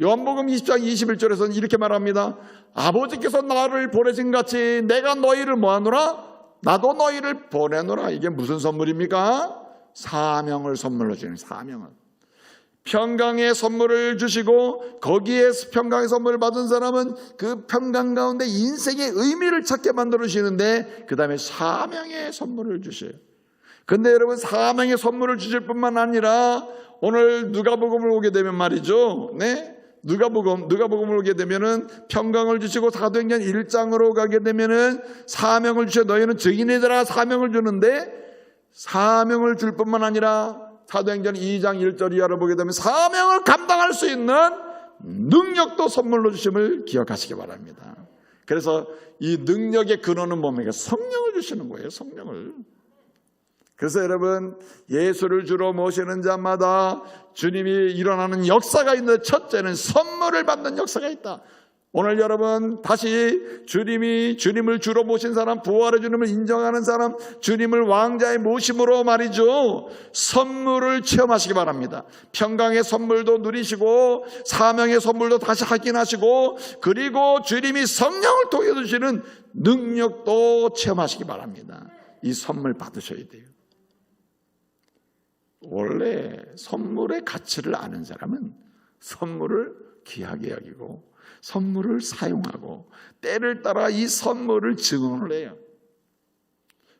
요한복음 20장 21절에서는 이렇게 말합니다. 아버지께서 나를 보내신 같이 내가 너희를 뭐하노라? 나도 너희를 보내노라. 이게 무슨 선물입니까? 사명을 선물로 주는 사명을. 평강의 선물을 주시고 거기에 평강의 선물을 받은 사람은 그 평강 가운데 인생의 의미를 찾게 만들어주시는데 그 다음에 사명의 선물을 주셔요. 근데 여러분 사명의 선물을 주실 뿐만 아니라 오늘 누가복음을 오게 되면 말이죠. 네? 누가복음을 오게 되면은 평강을 주시고 사도행전 1장으로 가게 되면은 사명을 주셔 너희는 증인이더라 사명을 주는데 사명을 줄 뿐만 아니라 사도행전 2장 1절 이하를 보게 되면 사명을 감당할 수 있는 능력도 선물로 주심을 기억하시기 바랍니다. 그래서 이 능력의 근원은 뭡니까? 성령을 주시는 거예요. 성령을. 그래서 여러분 예수를 주로 모시는 자마다 주님이 일어나는 역사가 있는데 첫째는 선물을 받는 역사가 있다. 오늘 여러분 다시 주님을 주로 모신 사람, 부활의 주님을 인정하는 사람, 주님을 왕자의 모심으로 말이죠. 선물을 체험하시기 바랍니다. 평강의 선물도 누리시고 사명의 선물도 다시 확인하시고 그리고 주님이 성령을 통해 주시는 능력도 체험하시기 바랍니다. 이 선물 받으셔야 돼요. 원래 선물의 가치를 아는 사람은 선물을 귀하게 여기고 선물을 사용하고 때를 따라 이 선물을 증언을 해요.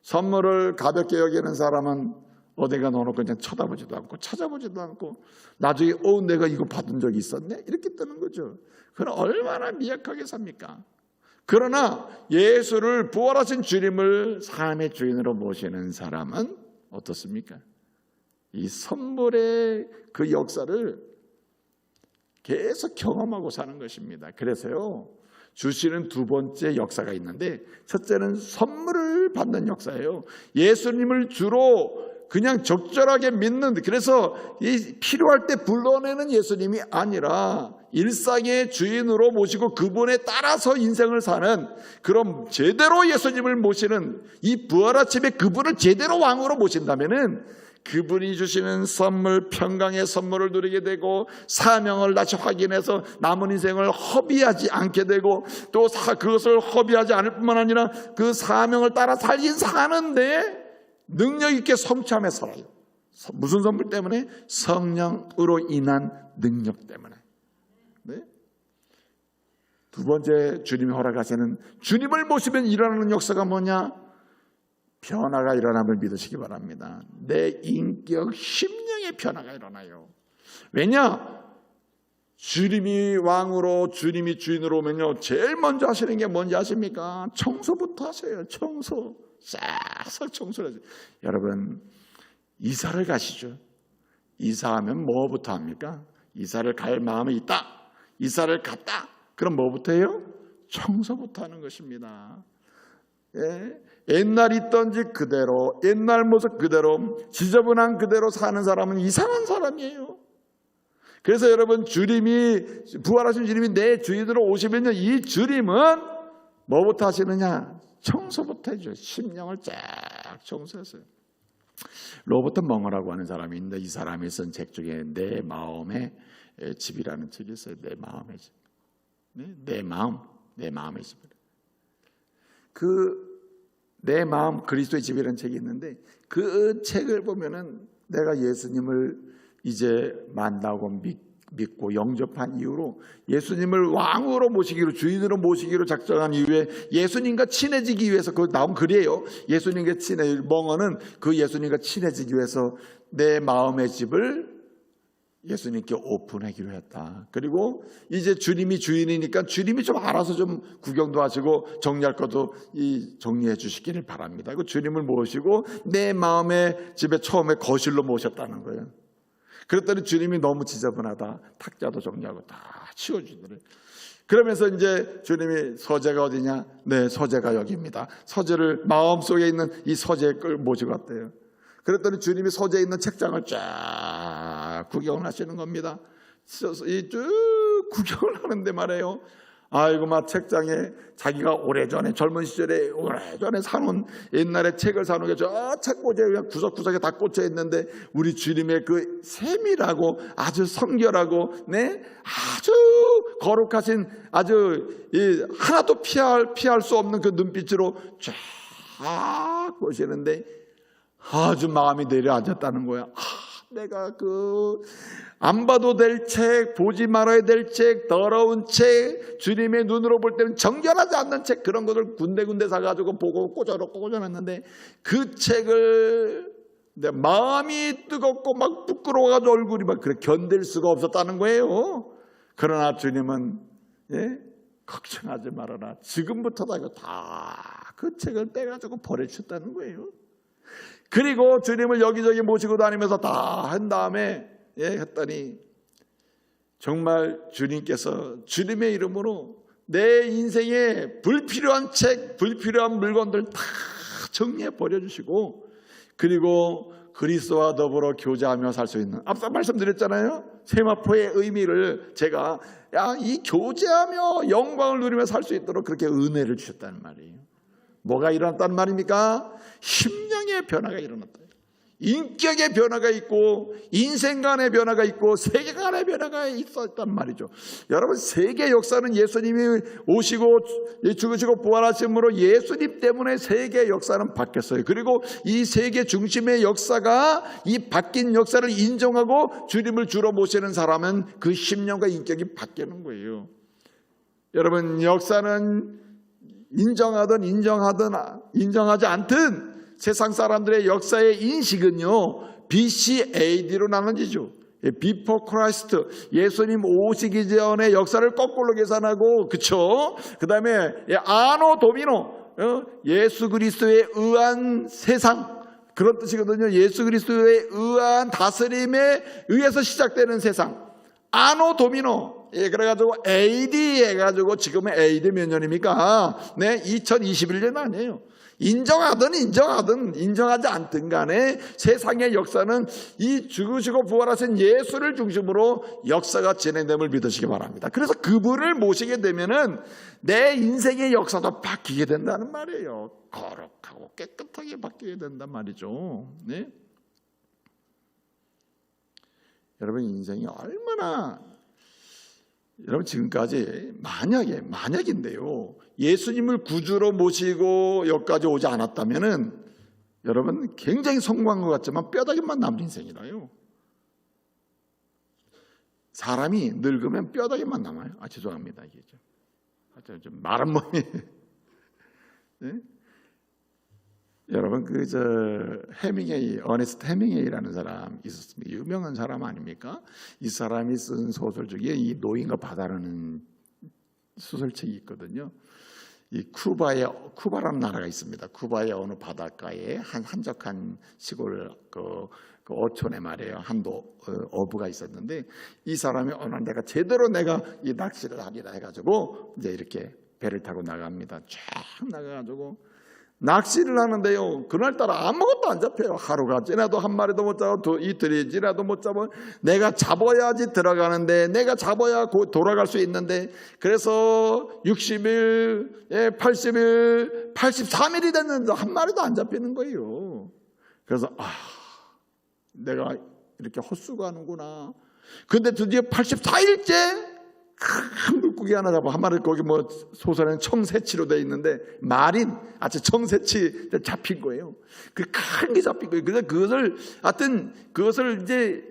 선물을 가볍게 여기는 사람은 어디가 넣어놓고 그냥 쳐다보지도 않고 찾아보지도 않고 나중에 내가 이거 받은 적이 있었네? 이렇게 뜨는 거죠. 그럼 얼마나 미약하게 삽니까? 그러나 예수를 부활하신 주님을 삶의 주인으로 모시는 사람은 어떻습니까? 이 선물의 그 역사를 계속 경험하고 사는 것입니다. 그래서요 주시는 두 번째 역사가 있는데 첫째는 선물을 받는 역사예요. 예수님을 주로 그냥 적절하게 믿는, 그래서 이 필요할 때 불러내는 예수님이 아니라 일상의 주인으로 모시고 그분에 따라서 인생을 사는 그런 제대로 예수님을 모시는 이 부활아침에 그분을 제대로 왕으로 모신다면은 그분이 주시는 선물, 평강의 선물을 누리게 되고 사명을 다시 확인해서 남은 인생을 허비하지 않게 되고 또 그것을 허비하지 않을 뿐만 아니라 그 사명을 따라 살긴 사는데 능력 있게 성취하며 살아요. 무슨 선물 때문에? 성령으로 인한 능력 때문에. 네? 두 번째 주님이 허락하시는 주님을 모시면 일어나는 역사가 뭐냐? 변화가 일어남을 믿으시기 바랍니다. 내 인격, 심령의 변화가 일어나요. 왜냐? 주님이 왕으로 주님이 주인으로 오면요 제일 먼저 하시는 게 뭔지 아십니까? 청소부터 하세요. 청소. 싹싹 청소를 하세요. 여러분 이사를 가시죠. 이사하면 뭐부터 합니까? 이사를 갈 마음이 있다. 이사를 갔다. 그럼 뭐부터 해요? 청소부터 하는 것입니다. 예? 옛날 있던 집 그대로, 옛날 모습 그대로, 지저분한 그대로 사는 사람은 이상한 사람이에요. 그래서 여러분 주님이 부활하신 주님이 내 주인으로 오시면요 이 주님은 뭐부터 하시느냐? 청소부터 해줘요. 심령을 쫙 청소했어요. 로버트 멍어라고 하는 사람이 있는데 이 사람이 쓴 책 중에 내 마음의 집이라는 책이 있어요. 내 마음의 집. 네? 내 마음의 집. 내 마음 그리스도의 집이라는 책이 있는데 그 책을 보면은 내가 예수님을 이제 만나고 믿고 영접한 이후로 예수님을 왕으로 모시기로 주인으로 모시기로 작정한 이후에 예수님과 친해지기 위해서 그 나온 글이에요. 예수님과 멍어는 그 예수님과 친해지기 위해서 내 마음의 집을 예수님께 오픈하기로 했다. 그리고 이제 주님이 주인이니까 주님이 좀 알아서 좀 구경도 하시고 정리할 것도 정리해 주시기를 바랍니다. 그 주님을 모시고 내 마음의 집에 처음에 거실로 모셨다는 거예요. 그랬더니 주님이 너무 지저분하다. 탁자도 정리하고 다 치워주더래. 그러면서 이제 주님이 서재가 어디냐? 네, 서재가 여기입니다. 서재를 마음속에 있는 이 서재에 모시고 왔대요. 그랬더니 주님이 서재에 있는 책장을 쫙 구경을 하시는 겁니다. 쭉 구경을 하는데 말이에요. 아이고 막 책장에 자기가 오래전에 젊은 시절에 오래전에 사놓은 옛날에 책을 사놓은 게 저 책꽂이에 그냥 구석구석에 다 꽂혀 있는데 우리 주님의 그 세밀하고 아주 성결하고 네 아주 거룩하신 아주 하나도 피할 수 없는 그 눈빛으로 쫙 보시는데 아주 마음이 내려앉았다는 거야. 내가 안 봐도 될 책, 보지 말아야 될 책, 더러운 책, 주님의 눈으로 볼 때는 정결하지 않는 책, 그런 것을 군데군데 사가지고 보고 꽂아놨는데 그 책을 내 마음이 뜨겁고 막 부끄러워가지고 얼굴이 막 그래 견딜 수가 없었다는 거예요. 그러나 주님은 걱정하지 말아라. 지금부터다 이거 다 그 책을 떼가지고 버려주셨다는 거예요. 그리고 주님을 여기저기 모시고 다니면서 다 한 다음에 했더니 정말 주님께서 주님의 이름으로 내 인생에 불필요한 책, 불필요한 물건들 다 정리해 버려주시고 그리고 그리스도와 더불어 교제하며 살 수 있는 앞서 말씀드렸잖아요. 세마포의 의미를 제가 이 교제하며 영광을 누리며 살 수 있도록 그렇게 은혜를 주셨다는 말이에요. 뭐가 일어났다는 말입니까? 심령의 변화가 일어났다. 인격의 변화가 있고 인생 간의 변화가 있고 세계 간의 변화가 있었단 말이죠. 여러분 세계 역사는 예수님이 오시고 죽으시고 부활하심으로 예수님 때문에 세계 역사는 바뀌었어요. 그리고 이 세계 중심의 역사가 이 바뀐 역사를 인정하고 주님을 주로 모시는 사람은 그 심령과 인격이 바뀌는 거예요. 여러분 역사는 인정하든 인정하지 않든 세상 사람들의 역사의 인식은요 BC AD로 나눠지죠. Before Christ, 예수님 오시기 전의 역사를 거꾸로 계산하고 그쵸? 그 다음에 아노 도미노, 예수 그리스도에 의한 세상, 그런 뜻이거든요. 예수 그리스도에 의한 다스림에 의해서 시작되는 세상, 아노 도미노. 그래가지고 AD 해가지고 지금은 AD 몇 년입니까? 네, 2021년 아니에요. 인정하든 인정하지 않든 간에 세상의 역사는 이 죽으시고 부활하신 예수를 중심으로 역사가 진행됨을 믿으시기 바랍니다. 그래서 그분을 모시게 되면은 내 인생의 역사도 바뀌게 된다는 말이에요. 거룩하고 깨끗하게 바뀌게 된단 말이죠. 네? 여러분 인생이 얼마나 여러분 지금까지 만약인데요. 예수님을 구주로 모시고 여기까지 오지 않았다면은 여러분 굉장히 성공한 것 같지만 뼈다귀만 남은 인생이라요. 사람이 늙으면 뼈다귀만 남아요. 죄송합니다. 이게 좀 마른 몸이. 네? 여러분 해밍웨이, 어네스트 해밍웨이라는 사람 있었습니다. 유명한 사람 아닙니까? 이 사람이 쓴 소설 중에 이 노인과 바다라는 소설책이 있거든요. 이 쿠바라는 나라가 있습니다. 쿠바의 어느 바닷가에 한 한적한 시골 그 어촌에 말이에요. 한도 어부가 있었는데 이 사람이 어느 날 내가 이 낚시를 하기다 해가지고 이제 이렇게 배를 타고 나갑니다. 쫙 나가가지고 낚시를 하는데요. 그날따라 아무것도 안 잡혀요. 하루가 지나도 한 마리도 못 잡고 이틀이 지나도 못 잡아. 내가 잡아야지 들어가는데 내가 잡아야 돌아갈 수 있는데 그래서 60일, 80일, 83일이 됐는데 한 마리도 안 잡히는 거예요. 그래서 내가 이렇게 헛수고하는구나. 근데 드디어 84일째 큰 물고기 하나 잡아. 한 마리 거기 뭐 소설에는 청새치로 돼 있는데 말인 아주 청새치 잡힌 거예요. 그 큰 게 잡힌 거예요. 그래서 그것을 이제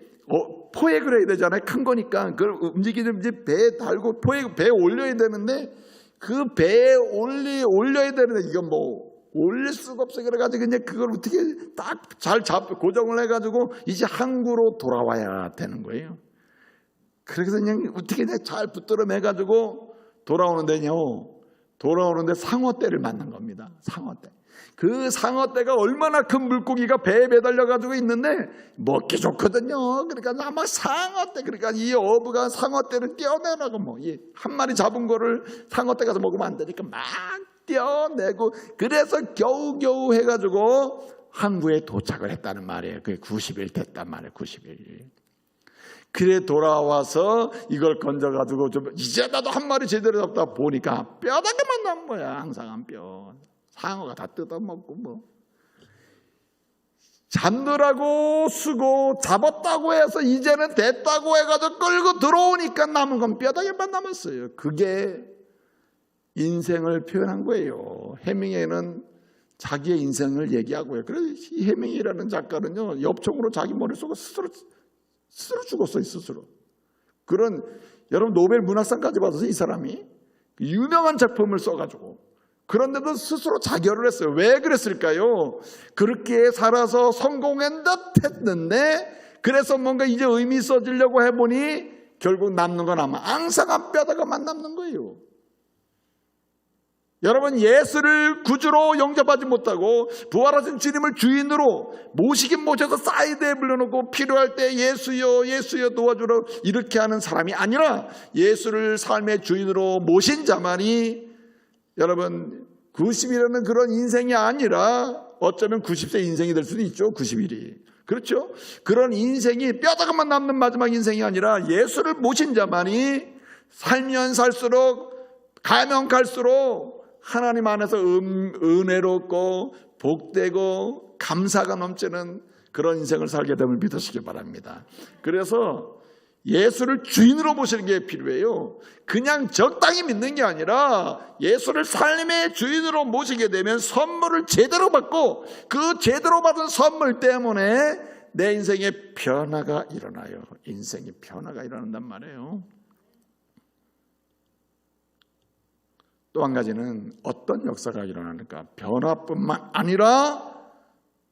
포획을 해야 되잖아요. 큰 거니까 그걸 움직이는 이제 배에 달고 배에 올려야 되는데 그 배에 올려야 되는데 이건 뭐 올릴 수가 없어요. 그래가지고 이제 그걸 어떻게 딱 잘 고정을 해가지고 이제 항구로 돌아와야 되는 거예요. 그래서 그냥 어떻게 잘 붙들어 매가지고 돌아오는데 상어떼를 만난 겁니다. 상어떼. 그 상어떼가 얼마나 큰 물고기가 배에 매달려가지고 있는데 먹기 좋거든요. 그러니까 아마 상어떼, 그러니까 이 어부가 상어떼를 떼어내라고 한 마리 잡은 거를 상어떼 가서 먹으면 안 되니까 막 떼어내고 그래서 겨우겨우 해가지고 항구에 도착을 했다는 말이에요. 그게 90일 됐단 말이에요. 90일. 그래 돌아와서 이걸 건져가지고 이제 나도 한 마리 제대로 잡다 보니까 뼈다귀만 남은 거야. 항상한 뼈. 상어가 다 뜯어먹고 잡느라고 쓰고 잡았다고 해서 이제는 됐다고 해가지고 끌고 들어오니까 남은 건 뼈다귀만 남았어요. 그게 인생을 표현한 거예요. 해밍웨이는 자기의 인생을 얘기하고요. 그래서 이 해밍웨이라는 작가는요, 엽총으로 자기 머릿속에 스스로 죽었어요. 스스로. 여러분 노벨 문학상까지 받아서 이 사람이 유명한 작품을 써가지고 그런데도 스스로 자결을 했어요. 왜 그랬을까요? 그렇게 살아서 성공한 듯 했는데 그래서 뭔가 이제 의미 있어지려고 해보니 결국 남는 건 아마 앙상한 뼈다귀만 남는 거예요. 여러분 예수를 구주로 영접하지 못하고 부활하신 주님을 주인으로 모시긴 모셔서 사이드에 불러놓고 필요할 때 예수여 예수여 도와주라 이렇게 하는 사람이 아니라 예수를 삶의 주인으로 모신 자만이 여러분 90이라는 그런 인생이 아니라 어쩌면 90세 인생이 될 수도 있죠. 90일이. 그렇죠? 그런 인생이 뼈다귀만 남는 마지막 인생이 아니라 예수를 모신 자만이 살면 살수록 가면 갈수록 하나님 안에서 은혜롭고 복되고 감사가 넘치는 그런 인생을 살게 됨을 믿으시기 바랍니다. 그래서 예수를 주인으로 모시는 게 필요해요. 그냥 적당히 믿는 게 아니라 예수를 삶의 주인으로 모시게 되면 선물을 제대로 받고 그 제대로 받은 선물 때문에 내 인생에 변화가 일어나요. 인생에 변화가 일어난단 말이에요. 또 한 가지는 어떤 역사가 일어나는가? 변화뿐만 아니라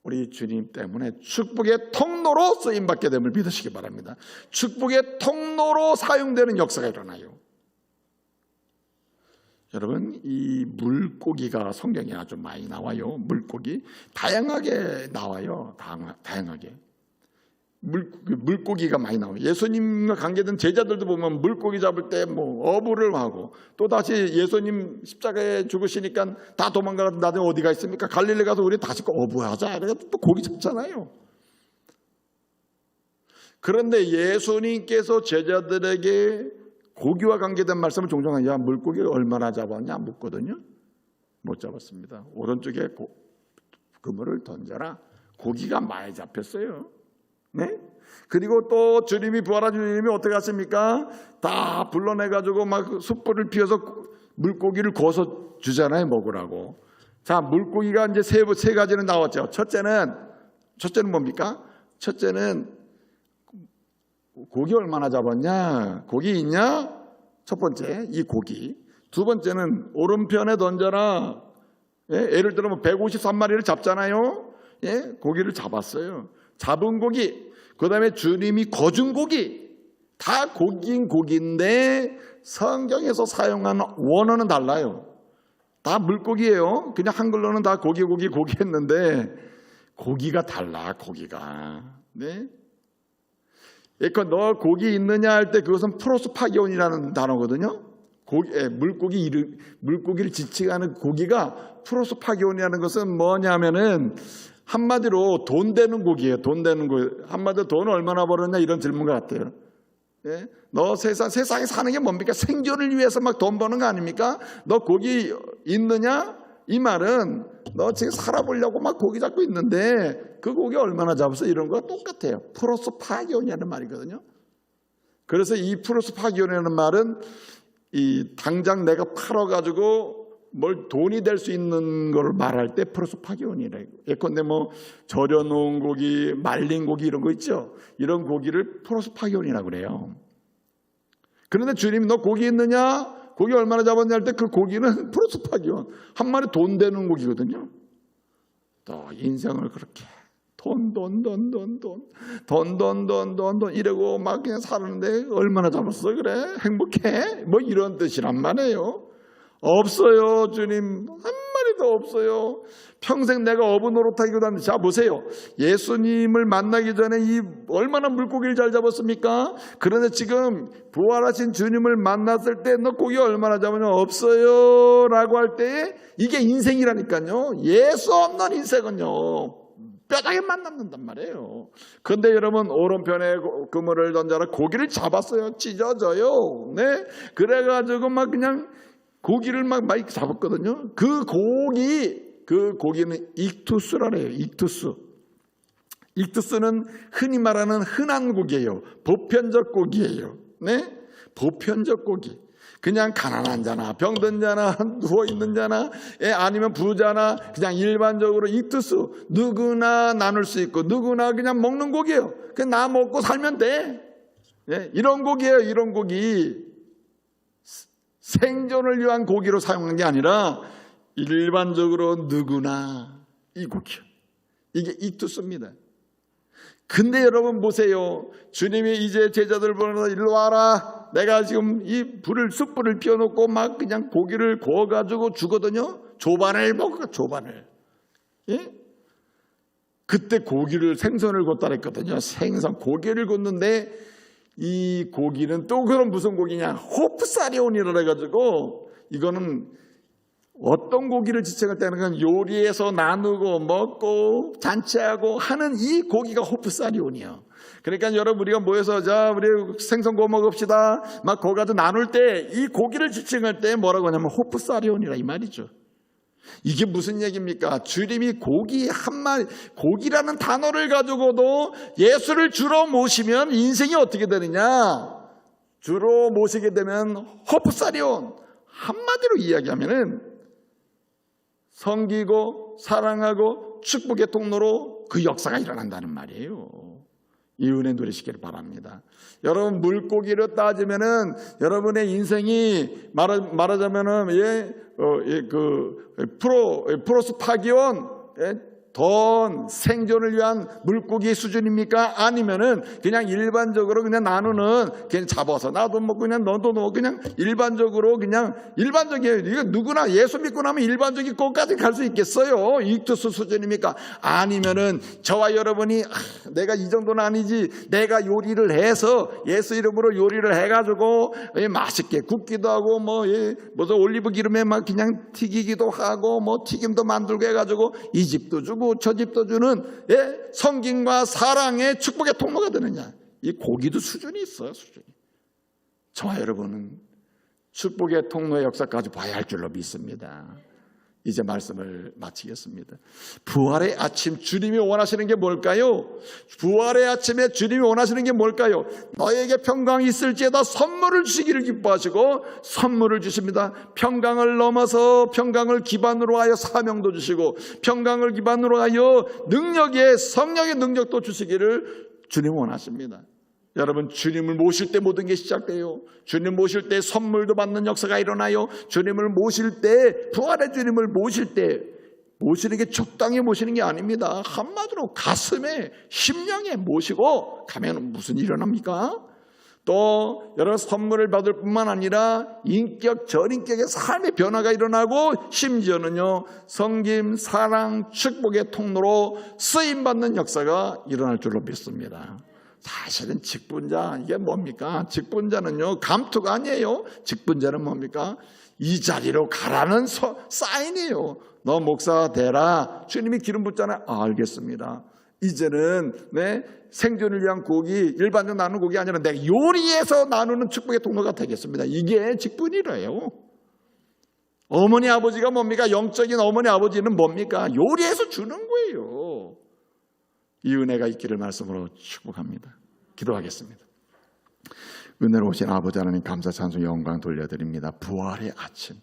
우리 주님 때문에 축복의 통로로 쓰임받게 됨을 믿으시기 바랍니다. 축복의 통로로 사용되는 역사가 일어나요. 여러분 이 물고기가 성경에 아주 많이 나와요. 물고기 다양하게 나와요. 다양하게 물고기가 많이 나와요. 예수님과 관계된 제자들도 보면 물고기 잡을 때 어부를 하고 또 다시 예수님 십자가에 죽으시니까 다 도망가서 나중에 어디가 있습니까? 갈릴리 가서 우리 다시 어부하자. 그래서 또 고기 잡잖아요. 그런데 예수님께서 제자들에게 고기와 관계된 말씀을 종종 하냐 물고기 얼마나 잡았냐 묻거든요. 못 잡았습니다. 오른쪽에 그물을 던져라. 고기가 많이 잡혔어요. 네? 그리고 또 주님이 부활하신 주님이 어떻게 하십니까? 다 불러내가지고 막 숯불을 피워서 물고기를 구워서 주잖아요. 먹으라고. 자, 물고기가 이제 세 가지는 나왔죠. 첫째는 뭡니까? 첫째는 고기 얼마나 잡았냐? 고기 있냐? 첫 번째 이 고기. 두 번째는 오른편에 던져라. 예를 들어 153마리를 잡잖아요. 예? 고기를 잡았어요. 잡은 고기, 그 다음에 주님이 거둔 고기, 다 고기인 고기인데 성경에서 사용한 원어는 달라요. 다 물고기예요. 그냥 한글로는 다 고기 했는데 고기가 달라. 고기가. 네? 그러니까 너 고기 있느냐 할 때 그것은 프로스파기온이라는 단어거든요. 물고기를 지칭하는 고기가 프로스파기온이라는 것은 뭐냐면은 한마디로 돈 되는 고기예요. 돈 되는 고. 한마디로 돈 얼마나 벌었냐 이런 질문 같아요. 예? 너 세상에 사는 게 뭡니까? 생존을 위해서 막 돈 버는 거 아닙니까? 너 고기 있느냐? 이 말은 너 지금 살아보려고 막 고기 잡고 있는데 그 고기 얼마나 잡았어? 이런 거와 똑같아요. 프로스파기온이라는 말이거든요. 그래서 이 프로스파기온이라는 말은 이 당장 내가 팔아가지고 뭘 돈이 될 수 있는 걸 말할 때 프로스파기온이래요. 예컨대 뭐 절여놓은 고기, 말린 고기 이런 거 있죠. 이런 고기를 프로스파기온이라고 그래요. 그런데 주님이 너 고기 있느냐? 고기 얼마나 잡았냐 할 때 그 고기는 프로스파기온, 한 마리 돈 되는 고기거든요. 또 인생을 그렇게 돈 이러고 막 그냥 사는데 얼마나 잡았어? 그래? 행복해? 뭐 이런 뜻이란 말이에요. 없어요. 주님 한 마리도 없어요. 평생 내가 어부 노릇하기도 하는데, 자 보세요. 예수님을 만나기 전에 이 얼마나 물고기를 잘 잡았습니까? 그런데 지금 부활하신 주님을 만났을 때 너 고기 얼마나 잡았냐? 없어요 라고 할 때 이게 인생이라니까요. 예수 없는 인생은요 뼈다귀만 남는단 말이에요. 그런데 여러분, 오른편에 그물을 던져라 고기를 잡았어요. 찢어져요. 네, 그래가지고 막 그냥 고기를 막 많이 잡았거든요. 그 고기는 익투스라 그래요. 익투스는 흔히 말하는 흔한 고기예요. 보편적 고기예요. 네, 보편적 고기. 그냥 가난한 자나 병든 자나 누워있는 자나 아니면 부자나 그냥 일반적으로 익투스, 누구나 나눌 수 있고 누구나 그냥 먹는 고기예요. 그냥 나 먹고 살면 돼. 이런 고기예요. 이런 고기. 생존을 위한 고기로 사용한 게 아니라 일반적으로 누구나 이 고기요. 이게 익투스입니다. 근데 여러분 보세요. 주님이 이제 제자들 보내서 일로 와라. 내가 지금 이 숯불을 피워놓고 막 그냥 고기를 구워가지고 주거든요. 조반을 먹어, 조반을. 예? 그때 생선을 굽다 했거든요. 고기를 굽는데 이 고기는 또 그런 무슨 고기냐? 호프사리온이라 해가지고 이거는 어떤 고기를 지칭할 때는 요리해서 나누고 먹고 잔치하고 하는 이 고기가 호프사리온이에요. 그러니까 여러분 우리가 모여서 자 우리 생선 구워 먹읍시다 막 거기 가서 나눌 때 이 고기를 지칭할 때 뭐라고 하냐면 호프사리온이라 이 말이죠. 이게 무슨 얘기입니까? 주님이 고기라는 단어를 가지고도 예수를 주로 모시면 인생이 어떻게 되느냐? 주로 모시게 되면 호프사리온, 한마디로 이야기하면은 섬기고 사랑하고 축복의 통로로 그 역사가 일어난다는 말이에요. 이 은혜 누리시기를 바랍니다. 여러분 물고기로 따지면은 여러분의 인생이 말하자면은 프로스파기온 돈 생존을 위한 물고기의 수준입니까? 아니면은 그냥 일반적으로 그냥 나누는 그냥 잡아서 나도 먹고 그냥 너도 먹고 그냥 일반적이에요. 이거 누구나 예수 믿고 나면 일반적인 것까지 갈 수 있겠어요? 익투스 수준입니까? 아니면은 저와 여러분이 내가 이 정도는 아니지, 내가 요리를 해서 예수 이름으로 요리를 해가지고 맛있게 굽기도 하고 무슨 올리브 기름에 막 그냥 튀기기도 하고 튀김도 만들고 해가지고 이 집도 주고 저 집도 주는 성김과 사랑의 축복의 통로가 되느냐? 이 고기도 수준이 있어요. 수준이. 저와 여러분은 축복의 통로의 역사까지 봐야 할 줄로 믿습니다. 이제 말씀을 마치겠습니다. 부활의 아침 주님이 원하시는 게 뭘까요? 부활의 아침에 주님이 원하시는 게 뭘까요? 너에게 평강이 있을지에다 선물을 주시기를 기뻐하시고 선물을 주십니다. 평강을 넘어서 평강을 기반으로 하여 사명도 주시고 평강을 기반으로 하여 성령의 능력도 주시기를 주님 원하십니다. 여러분 주님을 모실 때 모든 게 시작돼요. 주님 모실 때 선물도 받는 역사가 일어나요. 주님을 모실 때, 부활의 주님을 모실 때 모시는 게 적당히 모시는 게 아닙니다. 한마디로 가슴에 심령에 모시고 가면 무슨 일이 일어납니까? 또 여러 선물을 받을 뿐만 아니라 인격, 전인격의 삶의 변화가 일어나고 심지어는요 성김, 사랑, 축복의 통로로 쓰임받는 역사가 일어날 줄로 믿습니다. 사실은 직분자, 이게 뭡니까? 직분자는요 감투가 아니에요. 직분자는 뭡니까? 이 자리로 가라는 사인이에요. 너 목사 되라. 주님이 기름 붓잖아요. 알겠습니다. 이제는 생존을 위한 고기, 일반적으로 나누는 고기 아니라 내가 요리해서 나누는 축복의 통로가 되겠습니다. 이게 직분이래요. 어머니 아버지가 뭡니까? 영적인 어머니 아버지는 뭡니까? 요리해서 주는 거예요. 이 은혜가 있기를 말씀으로 축복합니다. 기도하겠습니다. 은혜로우신 아버지 하나님 감사 찬송 영광 돌려드립니다. 부활의 아침,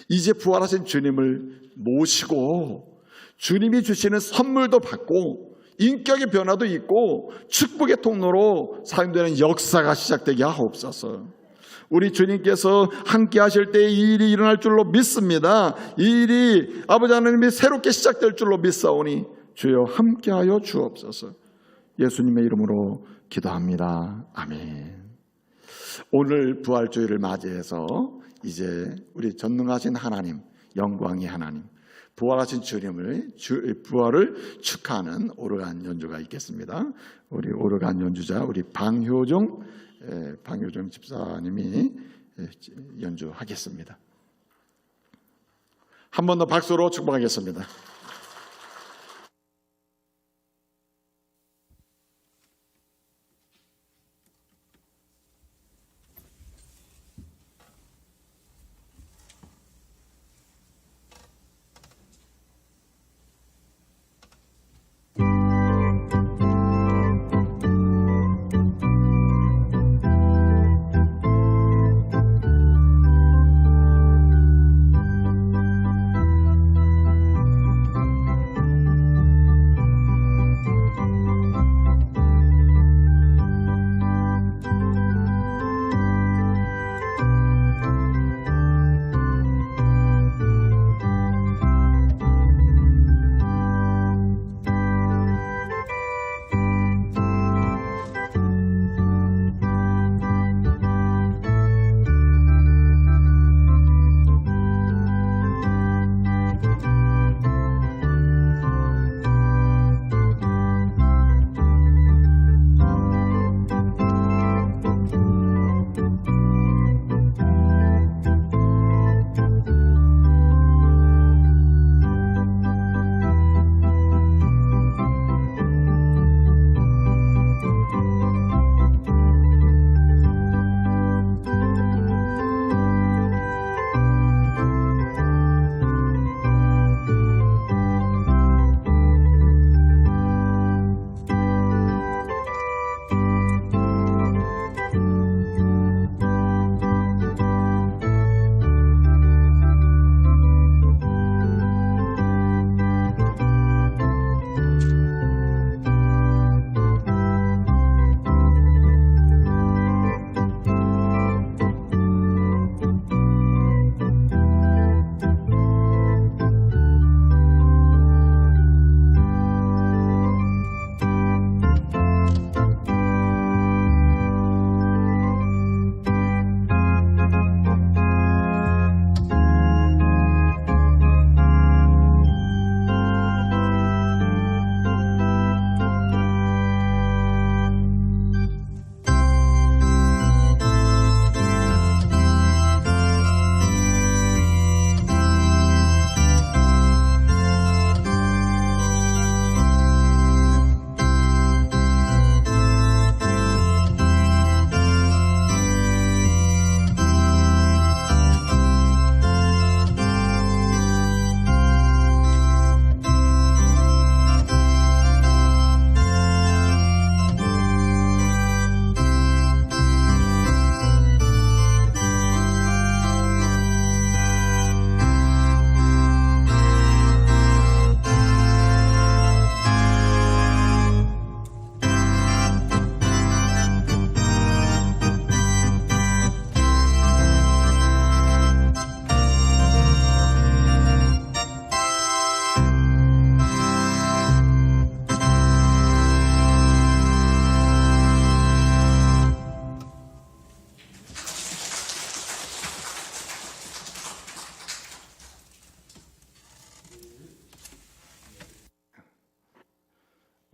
이제 부활하신 주님을 모시고 주님이 주시는 선물도 받고 인격의 변화도 있고 축복의 통로로 사용되는 역사가 시작되게 하옵소서. 우리 주님께서 함께 하실 때 이 일이 일어날 줄로 믿습니다. 이 일이 아버지 하나님이 새롭게 시작될 줄로 믿사오니 주여 함께하여 주옵소서. 예수님의 이름으로 기도합니다. 아멘. 오늘 부활주일을 맞이해서 이제 우리 전능하신 하나님, 영광의 하나님, 부활하신 주님을 부활을 축하하는 오르간 연주가 있겠습니다. 우리 오르간 연주자 우리 방효종 집사님이 연주하겠습니다. 한 번 더 박수로 축복하겠습니다.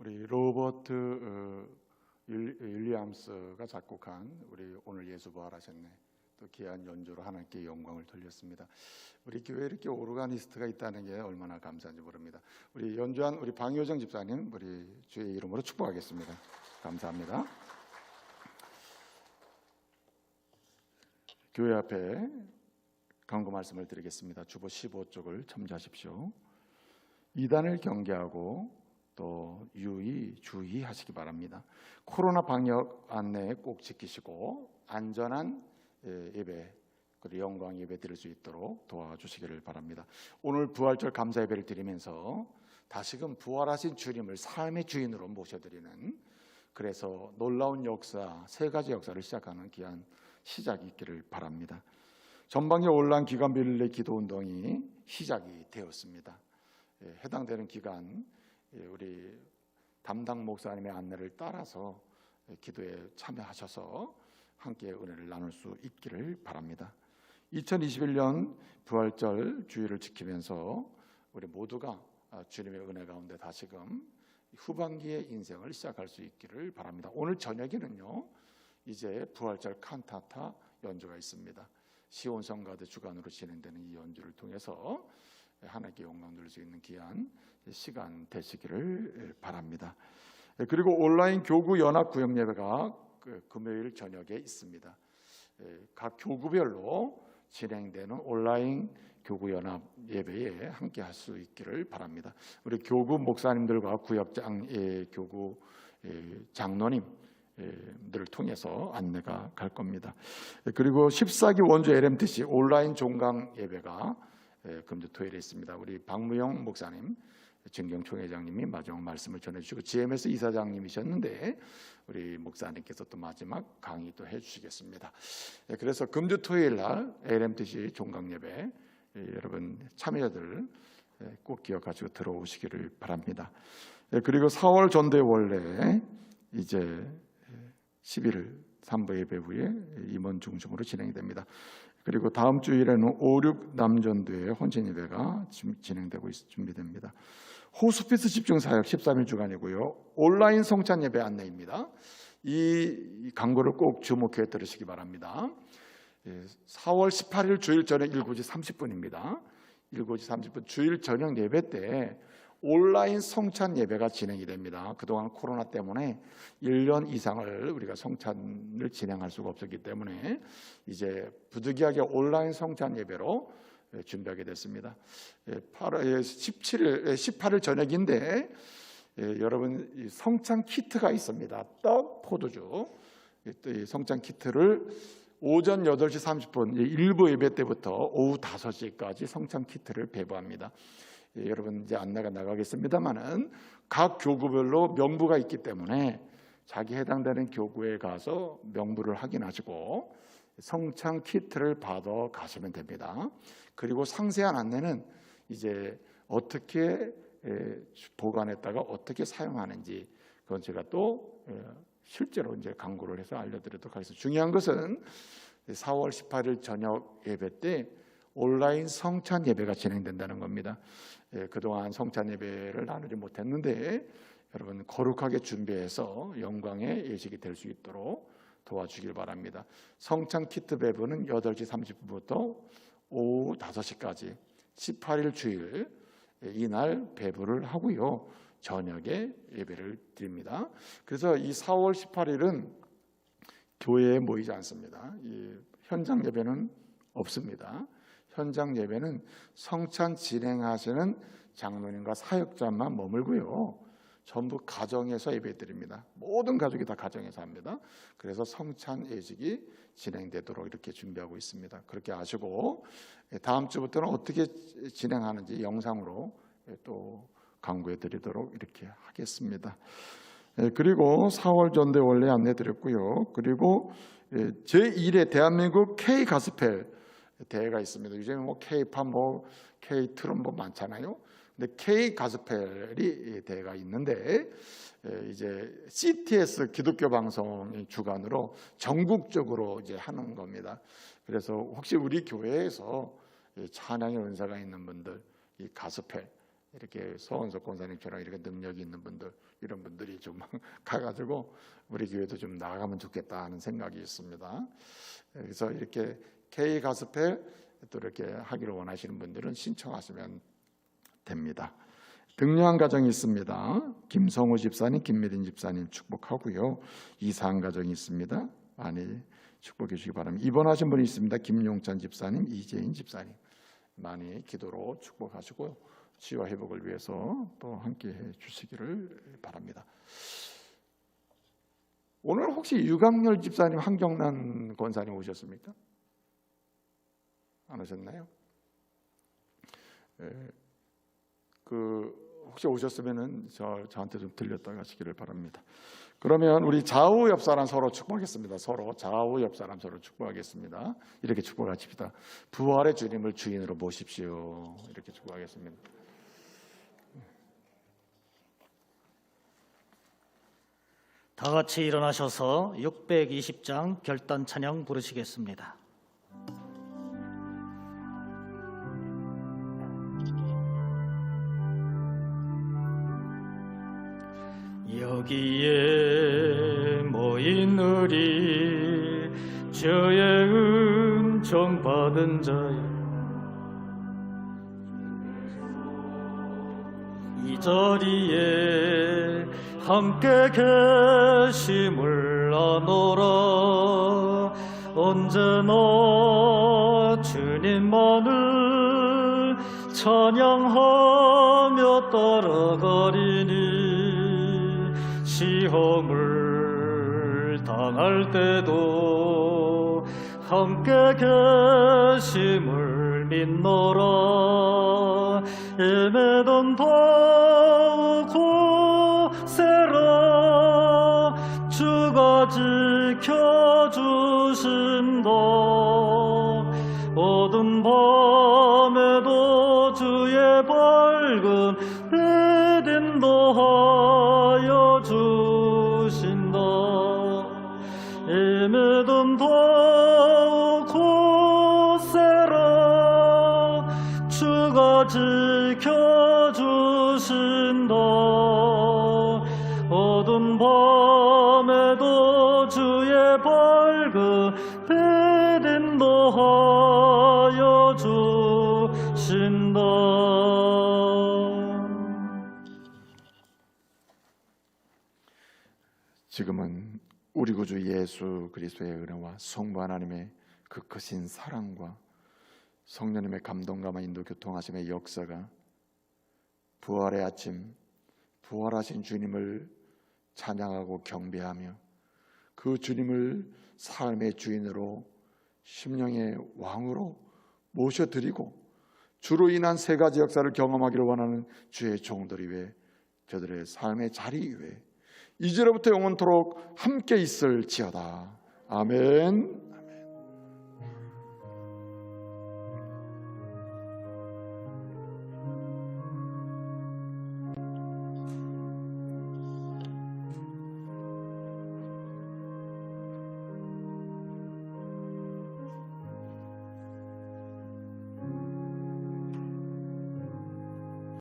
우리 로버트 윌리엄스가 작곡한 우리 오늘 예수 부활하셨네 또 귀한 연주로 하나님께 영광을 돌렸습니다. 우리 교회에 이렇게 오르가니스트가 있다는 게 얼마나 감사한지 모릅니다. 우리 연주한 우리 방효정 집사님 우리 주의 이름으로 축복하겠습니다. 감사합니다. 교회 앞에 강구 말씀을 드리겠습니다. 주보 15쪽을 참조하십시오. 이단을 경계하고 또 주의하시기 바랍니다. 코로나 방역 안내 꼭 지키시고 안전한 예배 그리고 영광 예배 드릴 수 있도록 도와주시기를 바랍니다. 오늘 부활절 감사 예배를 드리면서 다시금 부활하신 주님을 삶의 주인으로 모셔드리는, 그래서 놀라운 역사, 세 가지 역사를 시작하는 귀한 시작이 있기를 바랍니다. 전방에 온라인 기간 릴레이 기도 운동이 시작이 되었습니다. 해당되는 기간 우리 담당 목사님의 안내를 따라서 기도에 참여하셔서 함께 은혜를 나눌 수 있기를 바랍니다. 2021년 부활절 주일을 지키면서 우리 모두가 주님의 은혜 가운데 다시금 후반기의 인생을 시작할 수 있기를 바랍니다. 오늘 저녁에는요, 이제 부활절 칸타타 연주가 있습니다. 시온성가대 주관으로 진행되는 이 연주를 통해서 하나님께 영광 돌릴 수 있는 귀한 시간 되시기를 바랍니다. 그리고 온라인 교구 연합 구역 예배가 금요일 저녁에 있습니다. 각 교구별로 진행되는 온라인 교구 연합 예배에 함께 할 수 있기를 바랍니다. 우리 교구 목사님들과 구역장 교구 장로님들을 통해서 안내가 갈 겁니다. 그리고 14기 원주 LMTC 온라인 종강 예배가 금주 토요일에 있습니다. 우리 박무영 목사님, 진경총회장님이 마지막 말씀을 전해주시고 GMS 이사장님이셨는데 우리 목사님께서 또 마지막 강의 또 해주시겠습니다. 그래서 금주 토요일 날 LMTC 종강 예배 여러분 참여자들 꼭 기억하시고 들어오시기를 바랍니다. 그리고 4월 전도회 원래 이제 11일 3부 예배 후에 임원 중심으로 진행이 됩니다. 그리고 다음 주일에는 5, 6 남전도회 혼신 예배가 진행되고 준비됩니다. 호스피스 집중 사역 13일 주간이고요. 온라인 성찬 예배 안내입니다. 이 광고를 꼭 주목해 들으시기 바랍니다. 4월 18일 주일 저녁 7시 30분입니다. 7시 30분 주일 저녁 예배 때 온라인 성찬 예배가 진행이 됩니다. 그동안 코로나 때문에 1년 이상을 우리가 성찬을 진행할 수가 없었기 때문에 이제 부득이하게 온라인 성찬 예배로 준비하게 됐습니다. 18일 저녁인데 여러분 성찬 키트가 있습니다. 떡, 포도주. 이 성찬 키트를 오전 8시 30분 일부 예배 때부터 오후 5시까지 성찬 키트를 배부합니다. 여러분 이제 안내가 나가겠습니다만은 각 교구별로 명부가 있기 때문에 자기 해당되는 교구에 가서 명부를 확인하시고 성찬 키트를 받아 가시면 됩니다. 그리고 상세한 안내는 이제 어떻게 보관했다가 어떻게 사용하는지 그건 제가 또 실제로 이제 광고를 해서 알려드리도록 하겠습니다. 중요한 것은 4월 18일 저녁 예배 때 온라인 성찬 예배가 진행된다는 겁니다. 그동안 성찬 예배를 나누지 못했는데 여러분 거룩하게 준비해서 영광의 예식이 될 수 있도록 도와주길 바랍니다. 성찬 키트 배부는 8시 30분부터 오후 5시까지 18일 주일 이날 배부를 하고요. 저녁에 예배를 드립니다. 그래서 이 4월 18일은 교회에 모이지 않습니다. 이 현장 예배는 없습니다. 현장 예배는 성찬 진행하시는 장로님과 사역자만 머물고요. 전부 가정에서 예배드립니다. 모든 가족이 다 가정에서 합니다. 그래서 성찬 예식이 진행되도록 이렇게 준비하고 있습니다. 그렇게 아시고 다음 주부터는 어떻게 진행하는지 영상으로 또 강구해 드리도록 이렇게 하겠습니다. 그리고 4월 전대 원래 안내 드렸고요. 그리고 제1회 대한민국 K 가스펠 대회가 있습니다. 요즘에 뭐 K-팝, 뭐 K-트롯 뭐 많잖아요. 근데 K 가스펠이 대회가 있는데 이제 CTS 기독교 방송의 주관으로 전국적으로 이제 하는 겁니다. 그래서 혹시 우리 교회에서 찬양의 은사가 있는 분들, 이 가스펠 이렇게 서원석 권사님처럼 이렇게 능력이 있는 분들, 이런 분들이 좀 가가지고 우리 교회도 좀 나아가면 좋겠다 하는 생각이 있습니다. 그래서 이렇게 K 가스펠 또 이렇게 하기를 원하시는 분들은 신청하시면 됩니다. 등려한 가정이 있습니다. 김성우 집사님, 김미린 집사님 축복하고요. 이사한 가정이 있습니다. 많이 축복해 주시기 바랍니다. 입원하신 분이 있습니다. 김용찬 집사님, 이재인 집사님 많이 기도로 축복하시고 치유와 회복을 위해서 또 함께해 주시기를 바랍니다. 오늘 혹시 유강렬 집사님, 한경란 권사님 오셨습니까? 안 오셨나요? 혹시 오셨으면은 저한테 좀 들렸다 가시기를 바랍니다. 그러면 우리 좌우 옆 사람 서로 축복하겠습니다. 서로 좌우 옆 사람 서로 축복하겠습니다. 이렇게 축복하십시다. 부활의 주님을 주인으로 모십시오. 이렇게 축복하겠습니다. 다 같이 일어나셔서 620장 결단 찬양 부르시겠습니다. 여기에 모인 우리 주의 은총 받은 자여, 이 자리에 함께 계심을 아노라. 언제나 주님만을 찬양하며 따라가리니, 시험을 당할 때도 함께 계심을 믿노라. 애매던 곳에라 주가 지켜주신다. 어두운 밤에도 주의 밝은 믿음도 하여 주신다. 애매던 곳에라 주가 지켜주신다. 어두운 밤에도 주의 밝은 믿음도 하여 주신다. 지금은 우리 구주 예수 그리스도의 은혜와 성부 하나님의 그 크신 사랑과 성령님의 감동감화 인도 교통하심의 역사가 부활의 아침, 부활하신 주님을 찬양하고 경배하며 그 주님을 삶의 주인으로 심령의 왕으로 모셔드리고 주로 인한 세 가지 역사를 경험하기를 원하는 주의 종들이 위해 저들의 삶의 자리 위에 이제로부터 영원토록 함께 있을지어다. 아멘.